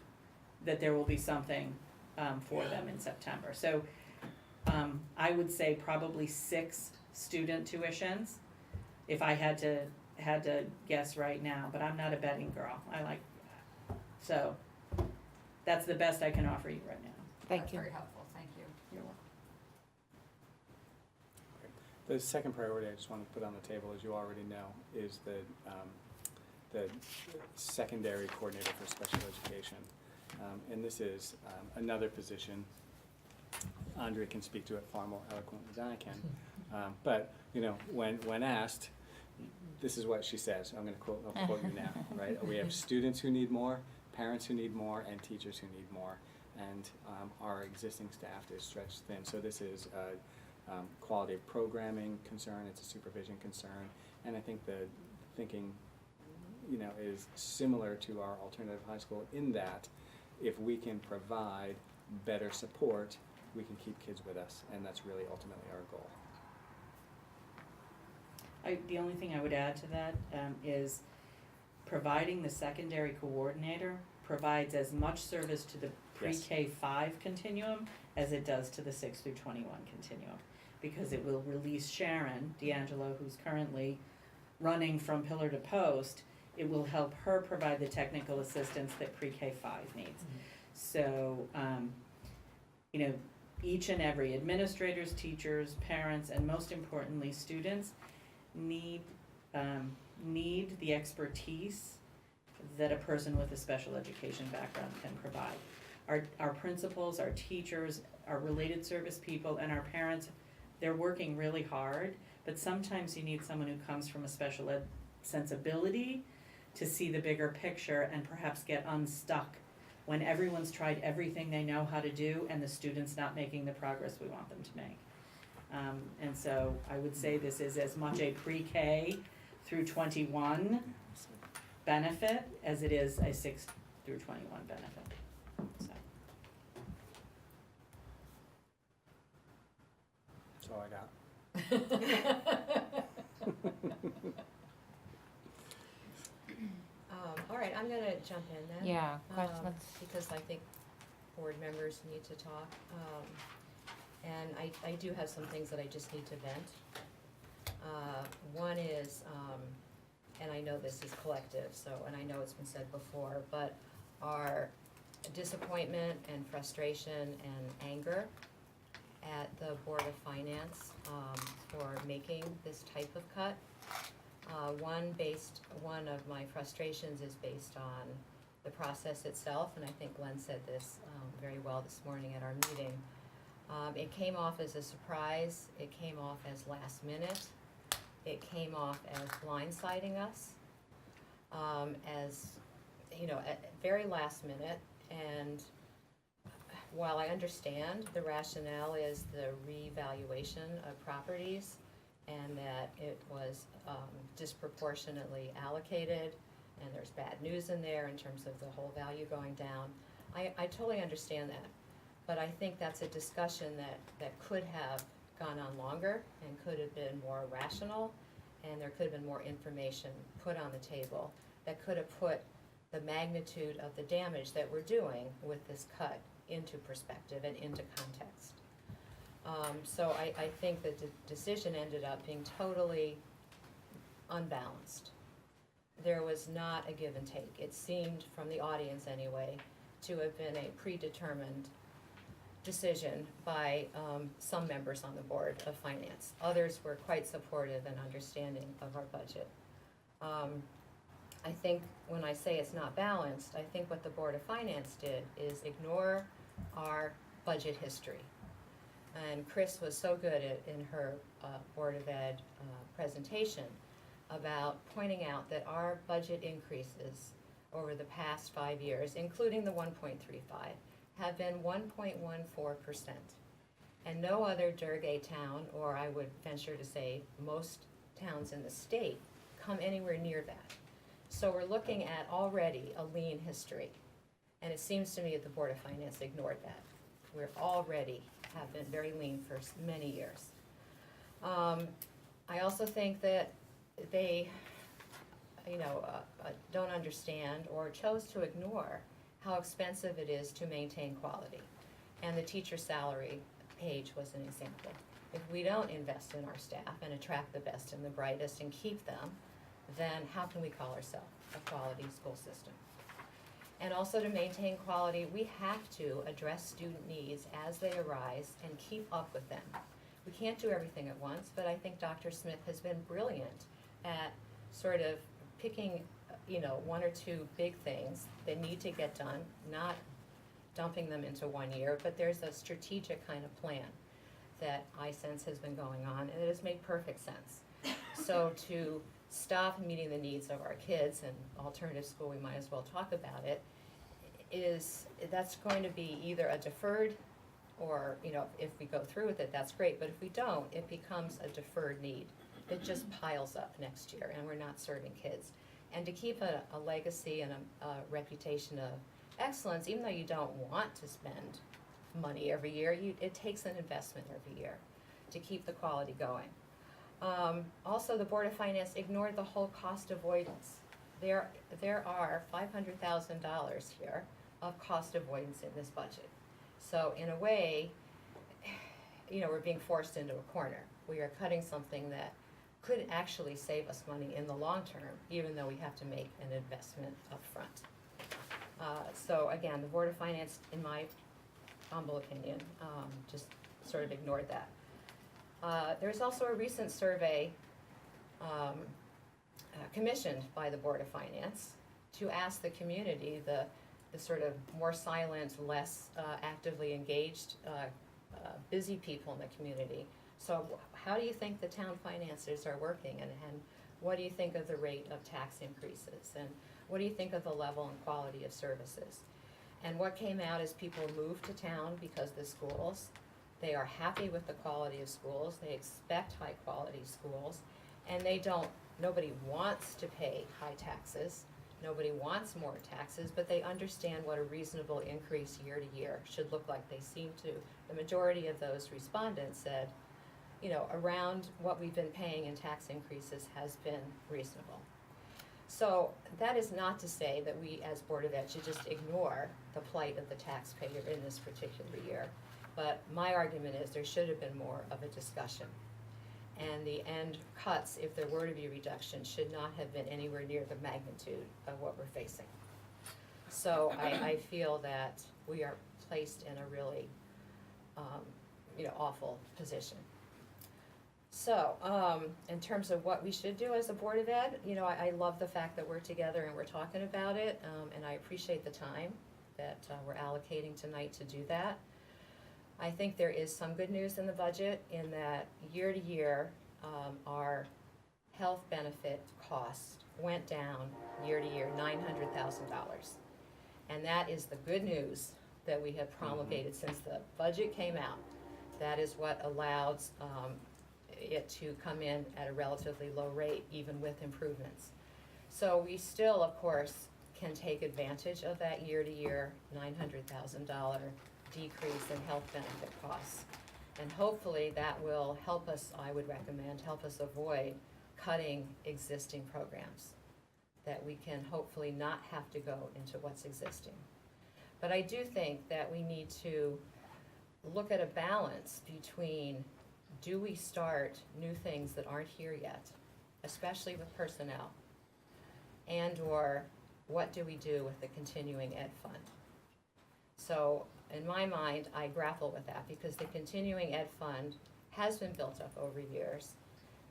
K: that there will be something for them in September. So I would say probably 6 student tuitions if I had to had to guess right now, but I'm not a betting girl. So that's the best I can offer you right now.
A: Thank
G: That's
A: you.
G: very helpful, thank you.
K: You're welcome.
D: The second priority I just want to put on the table, as you already know, is the secondary coordinator for special education. And this is another position. Andrea can speak to it far more eloquently than I can. But, you know, when asked, this is what she says. I'll quote you now, right? We have students who need more, parents who need more, and teachers who need more. And our existing staff is stretched thin. So this is a quality of programming concern, it's a supervision concern. And I think the thinking, you know, is similar to our alternative high school in that if we can provide better support, we can keep kids with us, and that's really ultimately our goal.
K: The only thing I would add to that is providing the secondary coordinator provides as much service to the pre-K 5 continuum as it does to the 6 through 21 continuum, because it will release Sharon D'Angelo, who's currently running from pillar to post. It will help her provide the technical assistance that pre-K 5 needs.
I: Mm-hmm.
K: So, you know, each and every administrators, teachers, parents, and most importantly, students need the expertise that a person with a special education background can provide. Our principals, our teachers, our related service people, and our parents, they're working really hard, but sometimes you need someone who comes from a special ed sensibility to see the bigger picture and perhaps get unstuck when everyone's tried everything they know how to do and the student's not making the progress we want them to make. And so I would say this is as much a pre-K through 21 benefit as it is a 6 through 21 benefit. So.
D: That's all I got.
I: All right, I'm gonna jump in then.
A: Yeah, questions?
I: Because I think board members need to talk. And I do have some things that I just need to vent. One is, and I know this is collective, so, and I know it's been said before, but our disappointment and frustration and anger at the Board of Finance for making this type of cut. One of my frustrations is based on the process itself, and I think Glenn said this very well this morning at our meeting. It came off as a surprise, it came off as last minute, it came off as blindsiding us, as, you know, at very last minute. And while I understand the rationale is the revaluation of properties and that it was disproportionately allocated and there's bad news in there in terms of the whole value going down, I totally understand that. But I think that's a discussion that could have gone on longer and could have been more rational, and there could have been more information put on the table that could have put the magnitude of the damage that we're doing with this cut into perspective and into context. So I think that the decision ended up being totally unbalanced. There was not a give and take. It seemed, from the audience anyway, to have been a predetermined decision by some members on the Board of Finance. Others were quite supportive and understanding of our budget. I think when I say it's not balanced, I think what the Board of Finance did is ignore our budget history. And Chris was so good in her Board of Ed presentation about pointing out that our budget increases over the past 5 years, including the 1.35, have been 1.14%. And no other Durgay town, or I would venture to say most towns in the state, come anywhere near that. So we're looking at already a lean history. And it seems to me that the Board of Finance ignored that. We're already have been very lean for many years. I also think that they, don't understand or chose to ignore how expensive it is to maintain quality. And the teacher salary page was an example. If we don't invest in our staff and attract the best and the brightest and keep them, then how can we call ourselves a quality school system? And also to maintain quality, we have to address student needs as they arise and keep up with them. We can't do everything at once, but I think Dr. Smith has been brilliant at sort of picking, one or two big things that need to get done, not dumping them into 1 year, but there's a strategic kind of plan that I sense has been going on, and it has made perfect sense. So to stop meeting the needs of our kids, and alternative school, we might as well talk about it, that's going to be either a deferred, or, if we go through with it, that's great, but if we don't, it becomes a deferred need that just piles up next year, and we're not serving kids. And to keep a legacy and a reputation of excellence, even though you don't want to spend money every year, it takes an investment every year to keep the quality going. Also, the Board of Finance ignored the whole cost avoidance. There are $500,000 here of cost avoidance in this budget. So in a way, we're being forced into a corner. We are cutting something that could actually save us money in the long term, even though we have to make an investment up front. So again, the Board of Finance, in my humble opinion, just sort of ignored that. There's also a recent survey commissioned by the Board of Finance to ask the community, the sort of more silent, less actively engaged, busy people in the community. So how do you think the town finances are working, and what do you think of the rate of tax increases, and what do you think of the level and quality of services? And what came out is people moved to town because of the schools. They are happy with the quality of schools. They expect high quality schools, and nobody wants to pay high taxes. Nobody wants more taxes, but they understand what a reasonable increase year to year should look like. They seem to, the majority of those respondents said, around what we've been paying in tax increases has been reasonable. So that is not to say that we as Board of Ed should just ignore the plight of the taxpayer in this particular year. But my argument is there should have been more of a discussion. And the end cuts, if there were to be reductions, should not have been anywhere near the magnitude of what we're facing. So I feel that we are placed in a really, awful position. So, in terms of what we should do as a Board of Ed, I love the fact that we're together and we're talking about it, and I appreciate the time that we're allocating tonight to do that. I think there is some good news in the budget in that year to year, our health benefit cost went down year to year $900,000. And that is the good news that we have promulgated since the budget came out. That is what allowed it to come in at a relatively low rate, even with improvements. So we still, of course, can take advantage of that year to year $900,000 decrease in health benefit costs. And hopefully that will help us, I would recommend, help us avoid cutting existing programs, that we can hopefully not have to go into what's existing. But I do think that we need to look at a balance between, do we start new things that aren't here yet, especially with personnel, and/or what do we do with the continuing ed fund? So in my mind, I grapple with that because the continuing ed fund has been built up over years.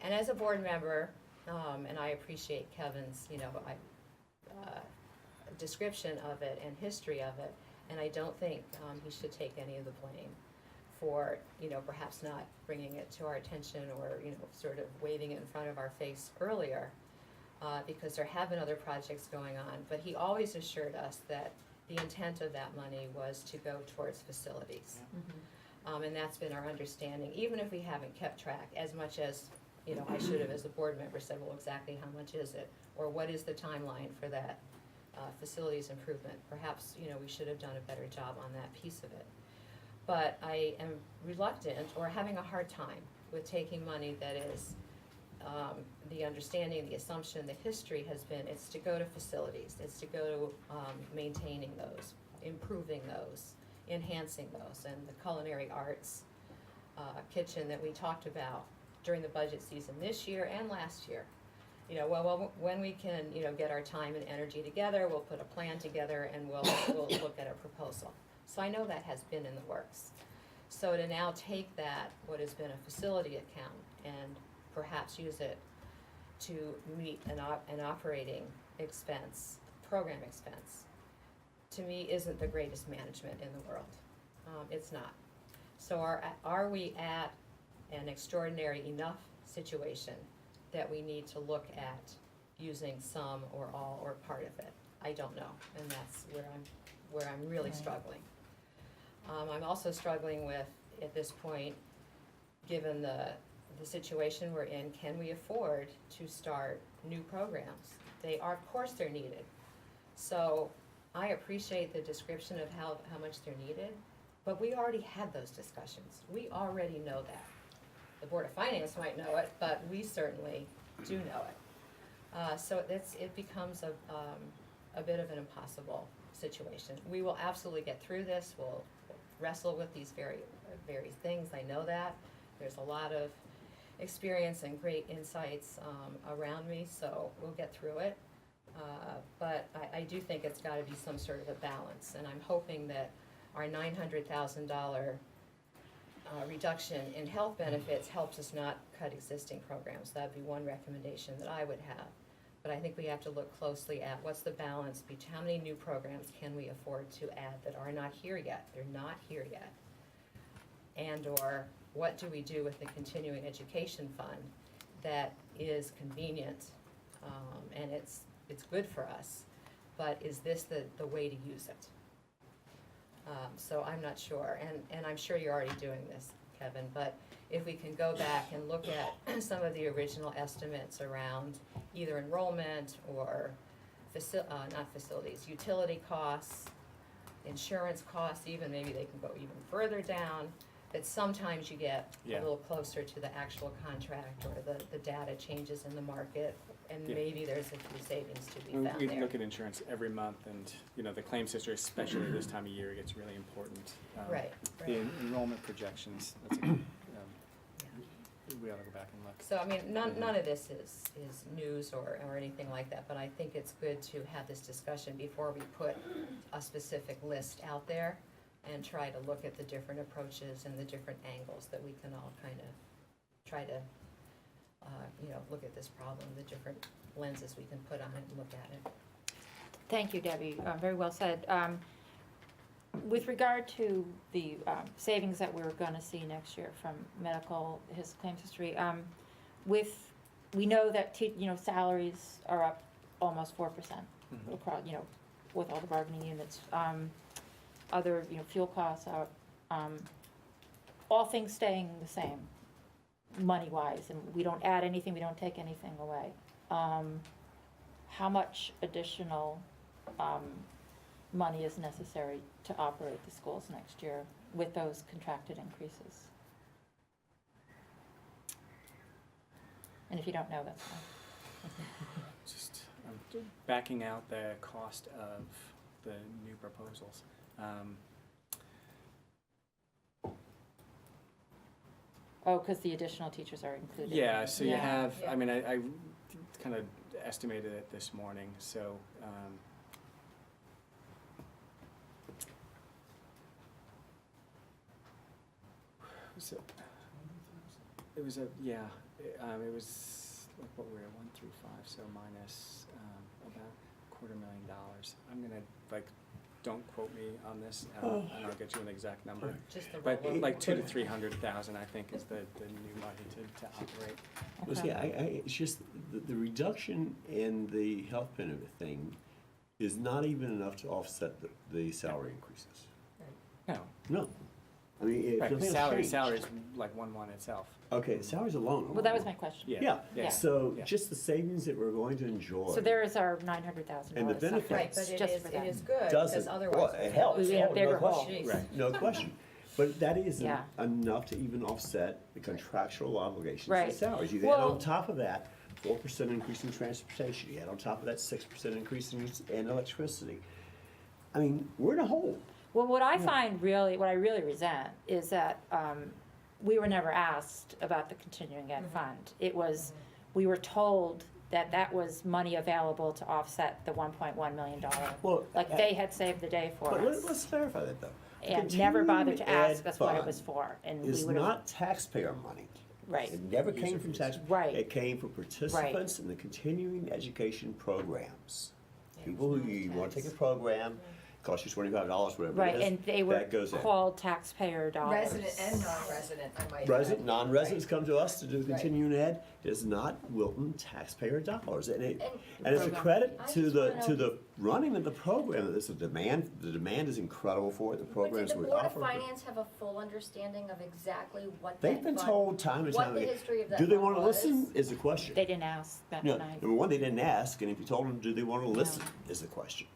I: And as a board member, and I appreciate Kevin's, description of it and history of it, and I don't think he should take any of the blame for, perhaps not bringing it to our attention or, sort of waving it in front of our face earlier, because there have been other projects going on. But he always assured us that the intent of that money was to go towards facilities. Mm-hmm. And that's been our understanding, even if we haven't kept track as much as, I should have, as a board member, said, well, exactly how much is it? Or what is the timeline for that facilities improvement? Perhaps, we should have done a better job on that piece of it. But I am reluctant or having a hard time with taking money that is the understanding, the assumption, the history has been it's to go to facilities, it's to go to maintaining those, improving those, enhancing those, and the culinary arts kitchen that we talked about during the budget season this year and last year. when we can, get our time and energy together, we'll put a plan together and we'll look at a proposal. So I know that has been in the works. So to now take that, what has been a facility account, and perhaps use it to meet an operating expense, program expense, to me isn't the greatest management in the world. It's not. So are we at an extraordinary enough situation that we need to look at using some or all or part of it? I don't know, and that's where I'm really struggling. I'm also struggling with, at this point, given the situation we're in, can we afford to start new programs? Of course they're needed. So I appreciate the description of how much they're needed, but we already had those discussions. We already know that. The Board of Finance might know it, but we certainly do know it. So it becomes a bit of an impossible situation. We will absolutely get through this. We'll wrestle with these various things. I know that. There's a lot of experience and great insights around me, so we'll get through it. But I do think it's got to be some sort of a balance, and I'm hoping that our $900,000 reduction in health benefits helps us not cut existing programs. That'd be one recommendation that I would have. But I think we have to look closely at what's the balance between how many new programs can we afford to add that are not here yet. They're not here yet. And or what do we do with the continuing education fund that is convenient and it's good for us, but is this the way to use it? So I'm not sure, and I'm sure you're already doing this, Kevin, but if we can go back and look at some of the original estimates around either enrollment or not facilities, utility costs, insurance costs, even maybe they can go even further down, that sometimes you get a little closer to the actual contract or the data changes in the market, and maybe there's a few savings to be found
D: We
I: there.
D: look at insurance every month, and the claims history, especially this time of year, gets really important.
I: Right.
D: The enrollment projections, that's we ought to go back and look.
I: So, I mean, none of this is news or anything like that, but I think it's good to have this discussion before we put a specific list out there and try to look at the different approaches and the different angles that we can all kind of try to, look at this problem, the different lenses we can put on it and look at it.
A: Thank you, Debbie. Very well said. With regard to the savings that we're going to see next year from medical, his claims history, we know that salaries are up almost 4% across, with all the bargaining units. Other fuel costs are all things staying the same money-wise, and we don't add anything, we don't take anything away. How much additional money is necessary to operate the schools next year with those contracted increases? And if you don't know, that's fine.
D: Just backing out the cost of the new proposals.
A: Oh, because the additional teachers are included.
D: Yeah, so you have,
I: Yeah.
D: I mean, I kind of estimated it this morning, so it was like what we were at 1 through 5, so minus about $250,000. I'm gonna don't quote me on this, and I'll get you an exact number.
I: Just the
D: But
I: rollover.
D: like 200,000 to 300,000, I think, is the new money to operate.
C: Well, see, it's just the reduction in the health benefit thing is not even enough to offset the salary increases.
D: No,
C: No. I mean, if
D: right,
C: nothing's
D: salary
C: changed.
D: is like 1 itself.
C: Okay, salaries alone.
A: Well, that was my question.
C: Yeah,
A: Yeah.
C: so
D: Yeah.
C: just the savings that we're going to enjoy.
A: So there is our $900,000.
C: And the benefits.
I: Right, but it
A: Just
I: is,
A: for
I: it
A: that.
I: is good, because
C: Doesn't,
I: otherwise.
C: well, it helps.
A: We have
C: Oh,
A: bigger
C: no question.
I: Jeez.
D: Right.
C: No question. But that isn't
A: Yeah.
C: enough to even offset the contractual obligations
A: Right.
C: and salaries. You add
A: Well-
C: on top of that, 4% increase in transportation. You add on top of that, 6% increase in electricity. I mean, we're in a hole.
A: Well, what I find what I really resent is that we were never asked about the continuing ed fund. It was, we were told that was money available to offset the $1.1 million.
C: Well,
A: Like they had saved the day for
C: But
A: us.
C: let's clarify that though.
A: And never bothered to
C: Continuing
A: ask
C: ed
A: us what it
C: fund
A: was for, and we
C: It's
A: would have,
C: not taxpayer money.
A: right,
C: It never came from tax.
A: Right.
C: It came from participants in the continuing education programs. People who, you wanna take a program, costs you $25, whatever
A: right,
C: it is.
A: and they were
C: that goes in.
A: called taxpayer dollars.
G: Resident and non-resident, I might add.
C: Resident, non-residents come to us to do
G: Right.
C: continuing ed, it is not Wilton taxpayer dollars, and it's a
A: Program.
C: credit
J: I
C: to
J: just
C: the,
J: wanna
C: to the running of the program, there's a demand, the demand is incredible for it, the
J: But did
C: programs
J: the
C: we
J: Board of
C: offer.
J: Finance have a full understanding of exactly what that
C: They've been
J: fund-
C: told time and
J: what
C: time
J: the
C: again.
J: history of that
C: Do they
J: fund
C: wanna
J: was?
C: listen, is the question.
A: They didn't ask that
C: No,
A: night.
C: number one, they didn't ask, and if you told them, do they wanna listen, is the question.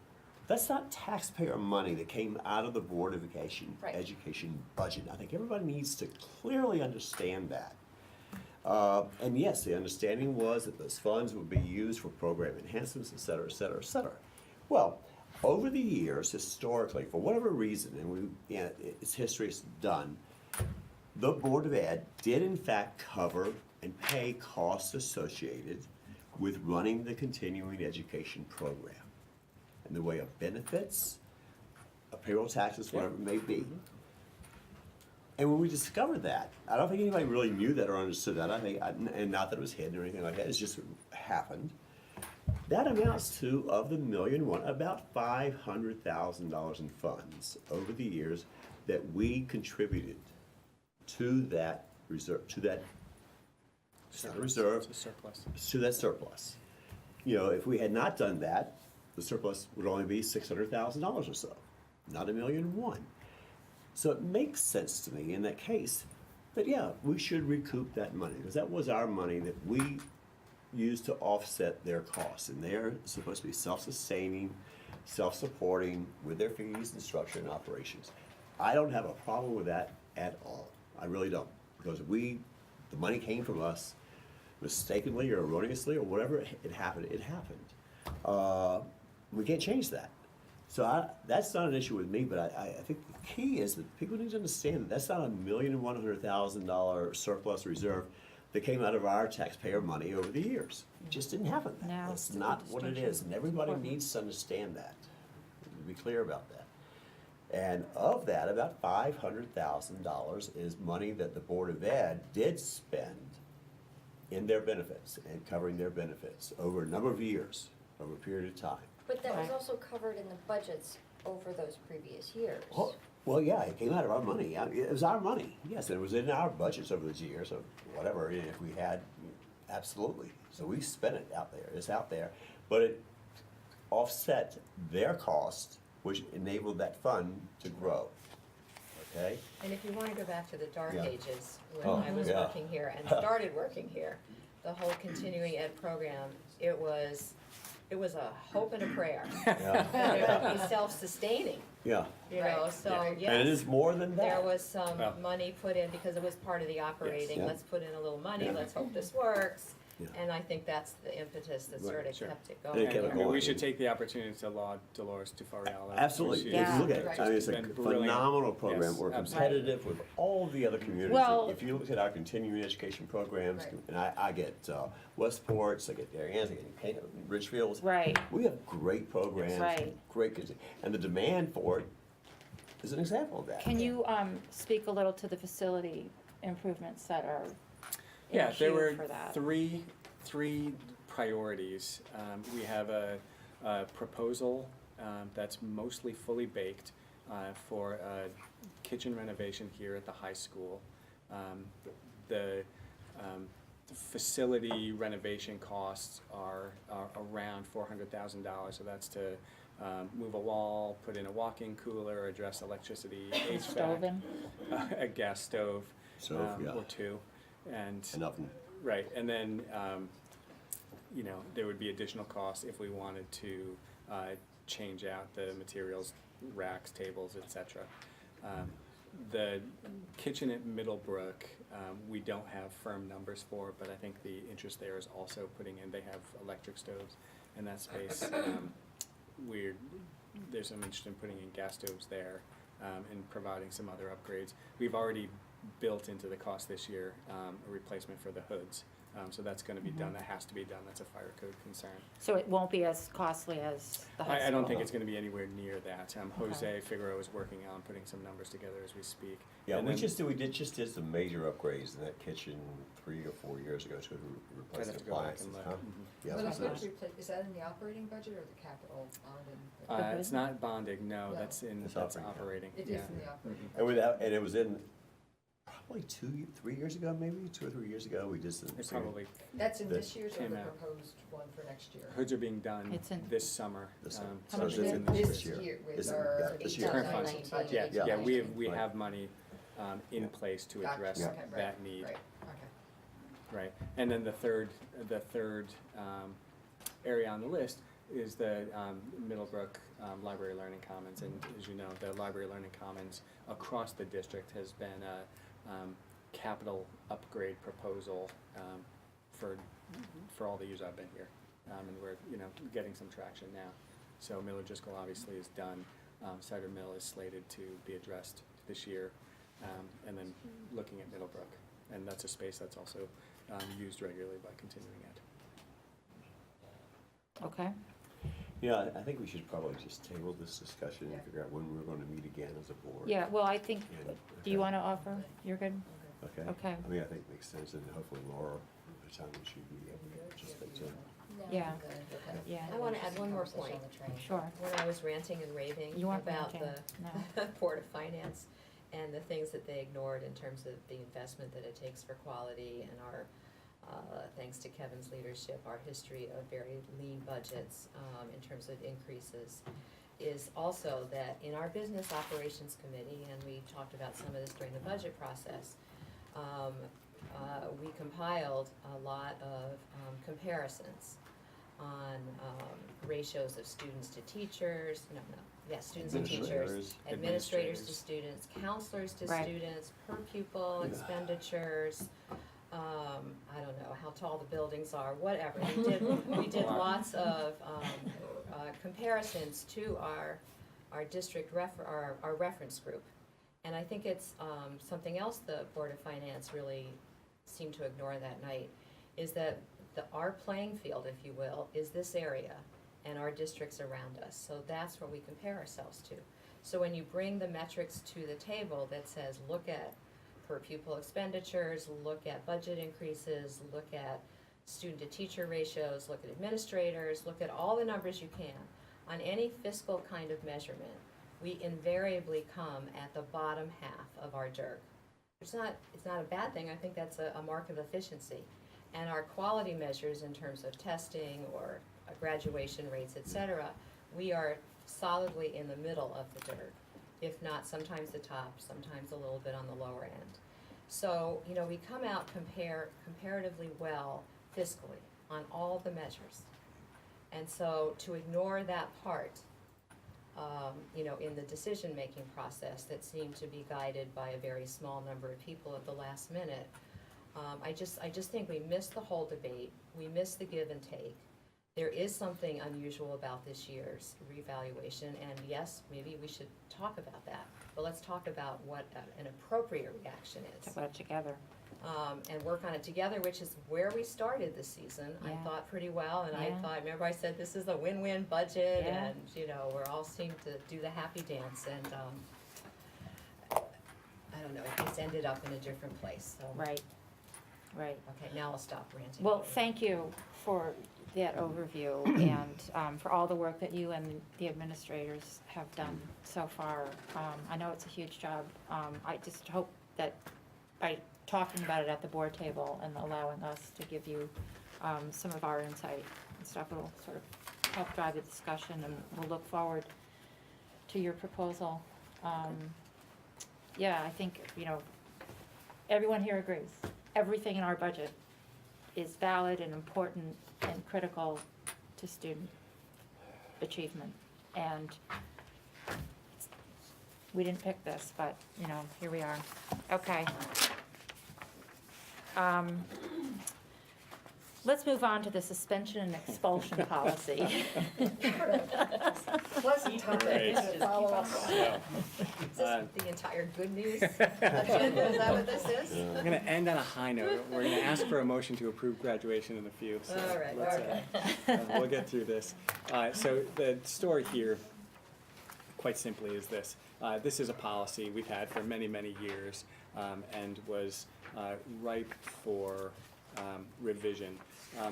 C: That's not taxpayer money that came out of the Board of
J: Right.
C: Education budget. I think everybody needs to clearly understand that. And yes, the understanding was that those funds would be used for program enhancements, et cetera, et cetera, et cetera. Well, over the years, historically, for whatever reason, and its history is done, the Board of Ed did in fact cover and pay costs associated with running the continuing education program in the way of benefits, payroll taxes, whatever it may be. And when we discovered that, I don't think anybody really knew that or understood that. I think, and not that it was hidden or anything like that, it's just happened. That amounts to, of the $1.1 million, about $500,000 in funds over the years that we contributed to that reserve, to that, it's not a reserve,
D: It's a surplus.
C: to that surplus. You know, if we had not done that, the surplus would only be $600,000 or so, not $1.1 million. So it makes sense to me in that case that, yeah, we should recoup that money, because that was our money that we used to offset their costs, and they're supposed to be self-sustaining, self-supporting with their fees and structure and operations. I don't have a problem with that at all. I really don't, because the money came from us mistakenly or erroneously or whatever it happened, it happened. We can't change that. So that's not an issue with me, but I think the key is that people need to understand that that's not $1,100,000 surplus reserve that came out of our taxpayer money over the years. It just didn't happen.
A: No,
C: That's
A: it's a
C: not
A: good
C: what it
A: distinction.
C: is, and everybody
A: Important.
C: needs to understand that. To be clear about that. And of that, about $500,000 is money that the Board of Ed did spend in their benefits and covering their benefits over a number of years, over a period of time.
J: But that was
A: Right.
J: also covered in the budgets over those previous years.
C: Well, yeah, it came out of our money. It was our money, yes, and it was in our budgets over those years, or whatever, if we had, absolutely. So we spent it out there, it's out there, but it offset their cost, which enabled that fund to grow, okay?
I: And if you wanna go back to the dark
C: Yeah.
I: ages,
C: Oh,
I: when I was
C: yeah.
I: working here and started working here, the whole continuing ed program, it was a hope and a prayer.
C: Yeah,
I: And it would be self-sustaining,
C: yeah,
I: you know,
J: Right.
I: so,
C: and it
I: yes,
C: is more than
I: there
C: that.
I: was some
D: Well.
I: money put in because it was part of the operating,
C: Yeah.
I: let's put in a little money,
C: Yeah.
I: let's hope this works.
C: Yeah.
I: And I think that's the impetus that
C: Right,
I: sort of
D: sure.
I: kept it
C: And it
I: going.
C: kept it
D: And
C: going.
D: we should take the opportunity to laud Dolores Tufariallo.
C: Absolutely,
D: She
C: if you
A: Yeah.
C: look at it,
G: Right.
C: I mean, it's a
D: Been brilliant.
C: phenomenal program,
D: Yes,
C: we're
D: absolutely.
C: competitive with all the other communities.
A: Well-
C: If you look at our continuing education programs,
G: Right.
C: and I get Westport's, I get Darien, I get Richfield's.
A: Right.
C: We have great programs,
A: Right.
C: and the demand for it is an example of that.
A: Can you speak a little to the facility improvements that are in
D: Yeah, there
A: queue
D: were
A: for that?
D: three priorities. We have a proposal that's mostly fully baked for a kitchen renovation here at the high school. The facility renovation costs are around $400,000, so that's to move a wall, put in a walk-in cooler, address electricity,
A: Stove
D: HVAC,
A: in?
D: a gas stove
C: Stove, yeah.
D: or two, and
C: An oven.
D: right, and then you know, there would be additional costs if we wanted to change out the materials, racks, tables, etc. The kitchen at Middlebrook, we don't have firm numbers for, but I think the interest there is also putting in, they have electric stoves in that space. There's some interest in putting in gas stoves there, and providing some other upgrades. We've already built into the cost this year, a replacement for the hoods So that's gonna be done, that has to be done, that's a fire code concern.
A: So it won't be as costly as the high school?
D: I don't think it's gonna be anywhere near that. Jose Figueroa is working on putting some numbers together as we speak.
C: Yeah,
D: And
C: we
D: then-
C: just did some major upgrades in that kitchen 3 or 4 years ago to
D: I'd
C: replace
D: have
C: the
D: to go back
C: appliances,
D: and look.
C: huh?
D: Mhm.
C: Yeah,
G: Well,
C: that's
G: that's
C: nice.
G: not is that in the operating budget or the capital bond?
D: It's not bonding, no,
G: No.
D: that's
C: It's
D: that's
C: operating.
D: operating,
G: It
D: yeah.
G: is in the operating.
C: And without, and it was in probably 3 years ago, maybe 2 or 3 years ago, we did some.
D: It probably,
G: That's in
C: The-
G: this year's or
D: came
G: the
D: out.
G: proposed one for next year?
D: hoods are being done
A: It's in-
D: this summer.
C: This summer.
A: How
D: so
A: much
D: it's
A: is
D: in
A: it?
C: This year.
G: With
C: This-
G: our
C: yeah, this year.
D: Current funds.
G: 2019 budget.
C: Yeah.
D: Yeah, we
C: Right.
D: have money in place to
G: Gotcha.
D: address
G: Okay, right,
D: that need.
G: Right, okay.
D: Right, and then the third area on the list is the Middlebrook Library Learning Commons. And as you know, the Library Learning Commons across the district has been a capital upgrade proposal for all the years I've been here. And we're, getting some traction now. So Miller Driscoll obviously is done. Cider Mill is slated to be addressed this year. And then looking at Middlebrook. And that's a space that's also used regularly by continuing ed.
A: Okay,
C: Yeah, I think we should probably just table this discussion and
G: Yeah.
C: figure out when we're gonna meet again as a board.
A: yeah, well, I think,
C: And-
A: do you wanna offer? You're good?
C: Okay.
A: Okay.
C: I mean, I think it makes sense, and hopefully Laura, by the time we should be able to participate too.
A: Yeah.
J: Okay.
A: Yeah.
I: I wanna add one more point.
J: On the train.
A: Sure.
I: When I was ranting and raving
A: You weren't
I: about
A: ranting,
I: the Board of Finance and the things that they ignored in terms of the investment that it takes for quality and our, thanks to Kevin's leadership, our history of very lean budgets in terms of increases, is also that in our Business Operations Committee, and we talked about some of this during the budget process, we compiled a lot of comparisons on ratios of students to teachers, students to teachers, administrators to students, counselors to
A: Right.
I: students, per pupil expenditures, I don't know how tall the buildings are, whatever. We did lots of comparisons to our district our reference group. And I think it's something else the Board of Finance really seemed to ignore that night, is that our playing field, if you will, is this area and our districts around us. So that's what we compare ourselves to. So when you bring the metrics to the table that says, look at per pupil expenditures, look at budget increases, look at student to teacher ratios, look at administrators, look at all the numbers you can, on any fiscal kind of measurement, we invariably come at the bottom half of our DIRG. It's not a bad thing, I think that's a mark of efficiency. And our quality measures in terms of testing or graduation rates, et cetera, we are solidly in the middle of the DIRG, if not sometimes the top, sometimes a little bit on the lower end. So, we come out comparatively well fiscally on all the measures. And so to ignore that part, in the decision-making process that seemed to be guided by a very small number of people at the last minute, I just think we missed the whole debate, we missed the give and take. There is something unusual about this year's revaluation, and yes, maybe we should talk about that, but let's talk about what an appropriate reaction is.
A: Talk about it together.
I: And work on it together, which is where we started this season, I
A: Yeah.
I: thought pretty well, and I
A: Yeah.
I: thought, remember I said this is a win-win budget,
A: Yeah.
I: and, we're all seemed to do the happy dance, and, I don't know, it just ended up in a different place, so.
A: Right, right.
I: Okay, now I'll stop ranting.
A: Well, thank you for that overview and for all the work that you and the administrators have done so far. I know it's a huge job. I just hope that by talking about it at the board table and allowing us to give you some of our insight and stuff, it'll sort of help drive the discussion, and we'll look forward to your proposal. Yeah, I think, everyone here agrees. Everything in our budget is valid and important and critical to student achievement. And we didn't pick this, but, here we are. Okay. Let's move on to the suspension and expulsion policy.
G: Pleasant topic
D: Great.
G: to follow up on.
D: Yeah. Uh,
I: this the entire good news agenda? Is that what this is?
D: We're gonna end on a high note. We're gonna ask for a motion to approve graduation in a few, so
I: All right,
D: let's,
I: okay.
D: we'll get through this. So the story here, quite simply, is this. This is a policy we've had for many, many years, and was ripe for revision.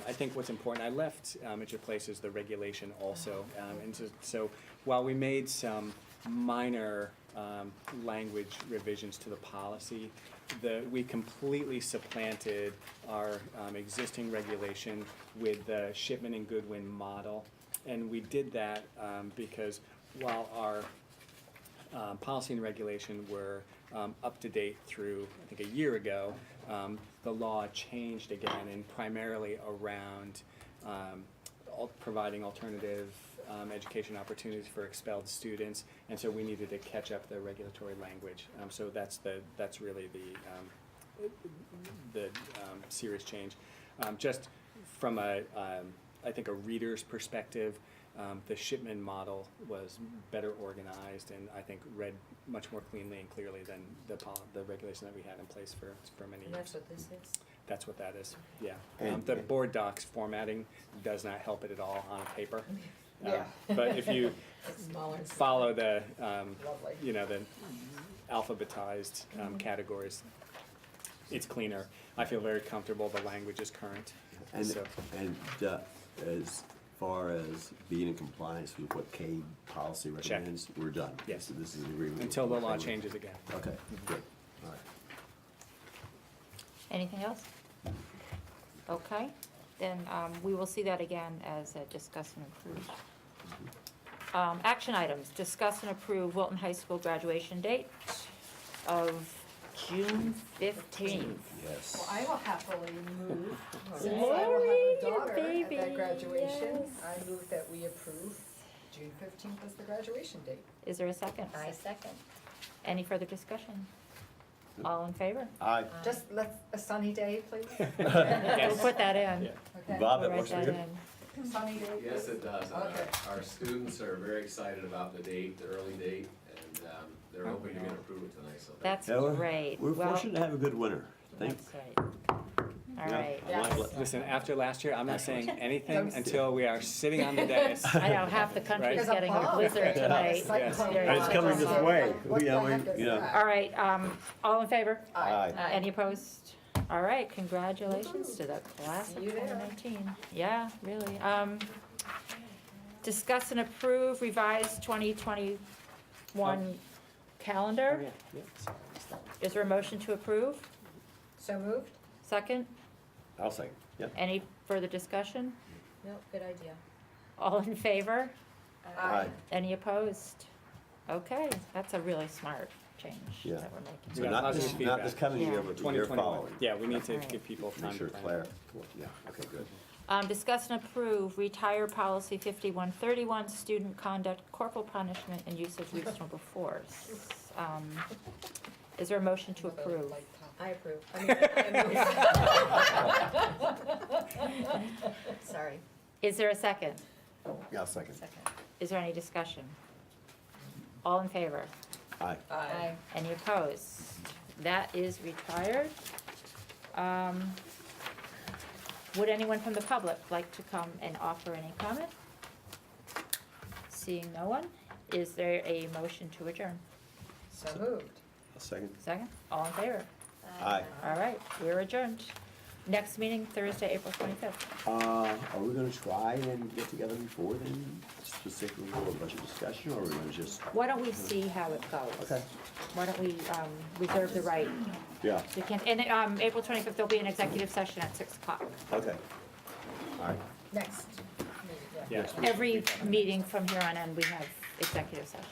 D: I think what's important, I left at your place is the regulation also, and so while we made some minor language revisions to the policy, we completely supplanted our existing regulation with the Shipman and Goodwin model, and we did that because while our policy and regulation were up to date through, I think, a year ago, the law changed again, and primarily around providing alternative education opportunities for expelled students, and so we needed to catch up the regulatory language. So that's really the serious change. Just from I think a reader's perspective, the Shipman model was better organized and I think read much more cleanly and clearly than the regulation that we had in place for many
I: And
D: years.
I: that's what this is?
D: That's what that is, yeah.
C: And-
D: The board docs formatting does not help it at all on paper.
I: Yeah.
D: But if you
I: It's smaller.
D: follow the,
I: Lovely.
D: the alphabetized categories, it's cleaner. I feel very comfortable, the language is current,
C: And,
D: so.
C: and as far as being in compliance with what CADE policy recommends, we're done.
D: Yes.
C: So this is an agreement. with
D: Until the
C: what
D: law
C: they-
D: changes again.
C: Okay, good, all right.
A: Anything else? Okay, then we will see that again as a discuss and approve. Action items, discuss and approve Wilton High School graduation date of June 15th.
C: Yes.
G: Well, I will happily move, since I
A: Lori,
G: will have a
A: your
G: daughter
A: baby,
G: at that graduation.
A: yes.
G: I move that we approve June 15th as the graduation date.
A: Is there a second?
J: I second.
A: Any further discussion? All in favor?
C: Aye.
G: Just a sunny day, please.
A: We'll put that in.
D: Yeah.
G: Okay.
C: Bob,
A: We'll
C: that
A: write
C: works for
A: that
C: you?
A: in.
G: Sunny day, please.
E: Yes, it does. And
G: Okay.
E: Our students are very excited about the date, the early date, and they're hoping to get approved tonight, so.
A: That's
C: Yeah,
A: great.
C: We're
A: Well,
C: fortunate to have a good winter. Thank
A: that's right. All
C: Yeah.
A: right.
C: I like
G: Yes.
C: it.
D: Listen, after last year, I'm not saying anything
G: Don't say-
D: until we are sitting on the dais.
A: I know, half the country's
G: There's a
A: getting a
G: bomb.
A: blizzard tonight.
D: Yes.
G: Cyclone.
A: Very
C: And it's coming this
A: cyclone.
C: way.
G: What
C: Yeah,
G: the
C: we-
G: heck is
C: you know.
G: that?
A: All right, all in favor?
C: Aye.
A: Any opposed? All right, congratulations to the class of
G: See you there.
A: 2019. Yeah, really. Discuss and approve revised 2021 calendar.
D: Oh, yeah, sorry.
A: Is there a motion to approve?
G: So moved?
A: Second?
C: I'll second, yep.
A: Any further discussion?
I: No, good idea.
A: All in favor?
C: Aye.
A: Any opposed? Okay, that's a really smart change
C: Yeah.
A: that we're making.
C: So
D: got
C: not
D: positive
C: this, not
D: feedback.
C: this coming year,
A: Yeah.
C: but the year
D: 2021.
C: following.
D: Yeah, we need to
A: Right.
D: give people time
C: Make
D: to
C: sure
D: plan.
C: Claire, yeah, okay, good.
A: Discuss and approve retire policy 5131, student conduct, corporal punishment, and use of reasonable force. Is there a motion to approve?
I: I approve. Sorry,
A: Is there a second?
C: Yeah, I'll second.
I: second.
A: Is there any discussion? All in favor?
C: Aye.
I: Aye.
A: Any opposed? That is retired. Would anyone from the public like to come and offer any comment? Seeing no one, is there a motion to adjourn?
G: So moved.
C: I'll second.
A: Second? All in favor?
C: Aye.
A: All right, we're adjourned. Next meeting, Thursday, April 25th.
C: Are we gonna try and get together before then, specifically for a budget discussion, or are we gonna just?
A: Why don't we see how it goes?
C: Okay.
A: Why don't we reserve the right?
C: Yeah,
A: We can, and April 25th, there'll be an executive session at 6 o'clock.
C: okay. All right.
G: Next.
D: Yeah.
A: Every meeting from here on in, we have executive session.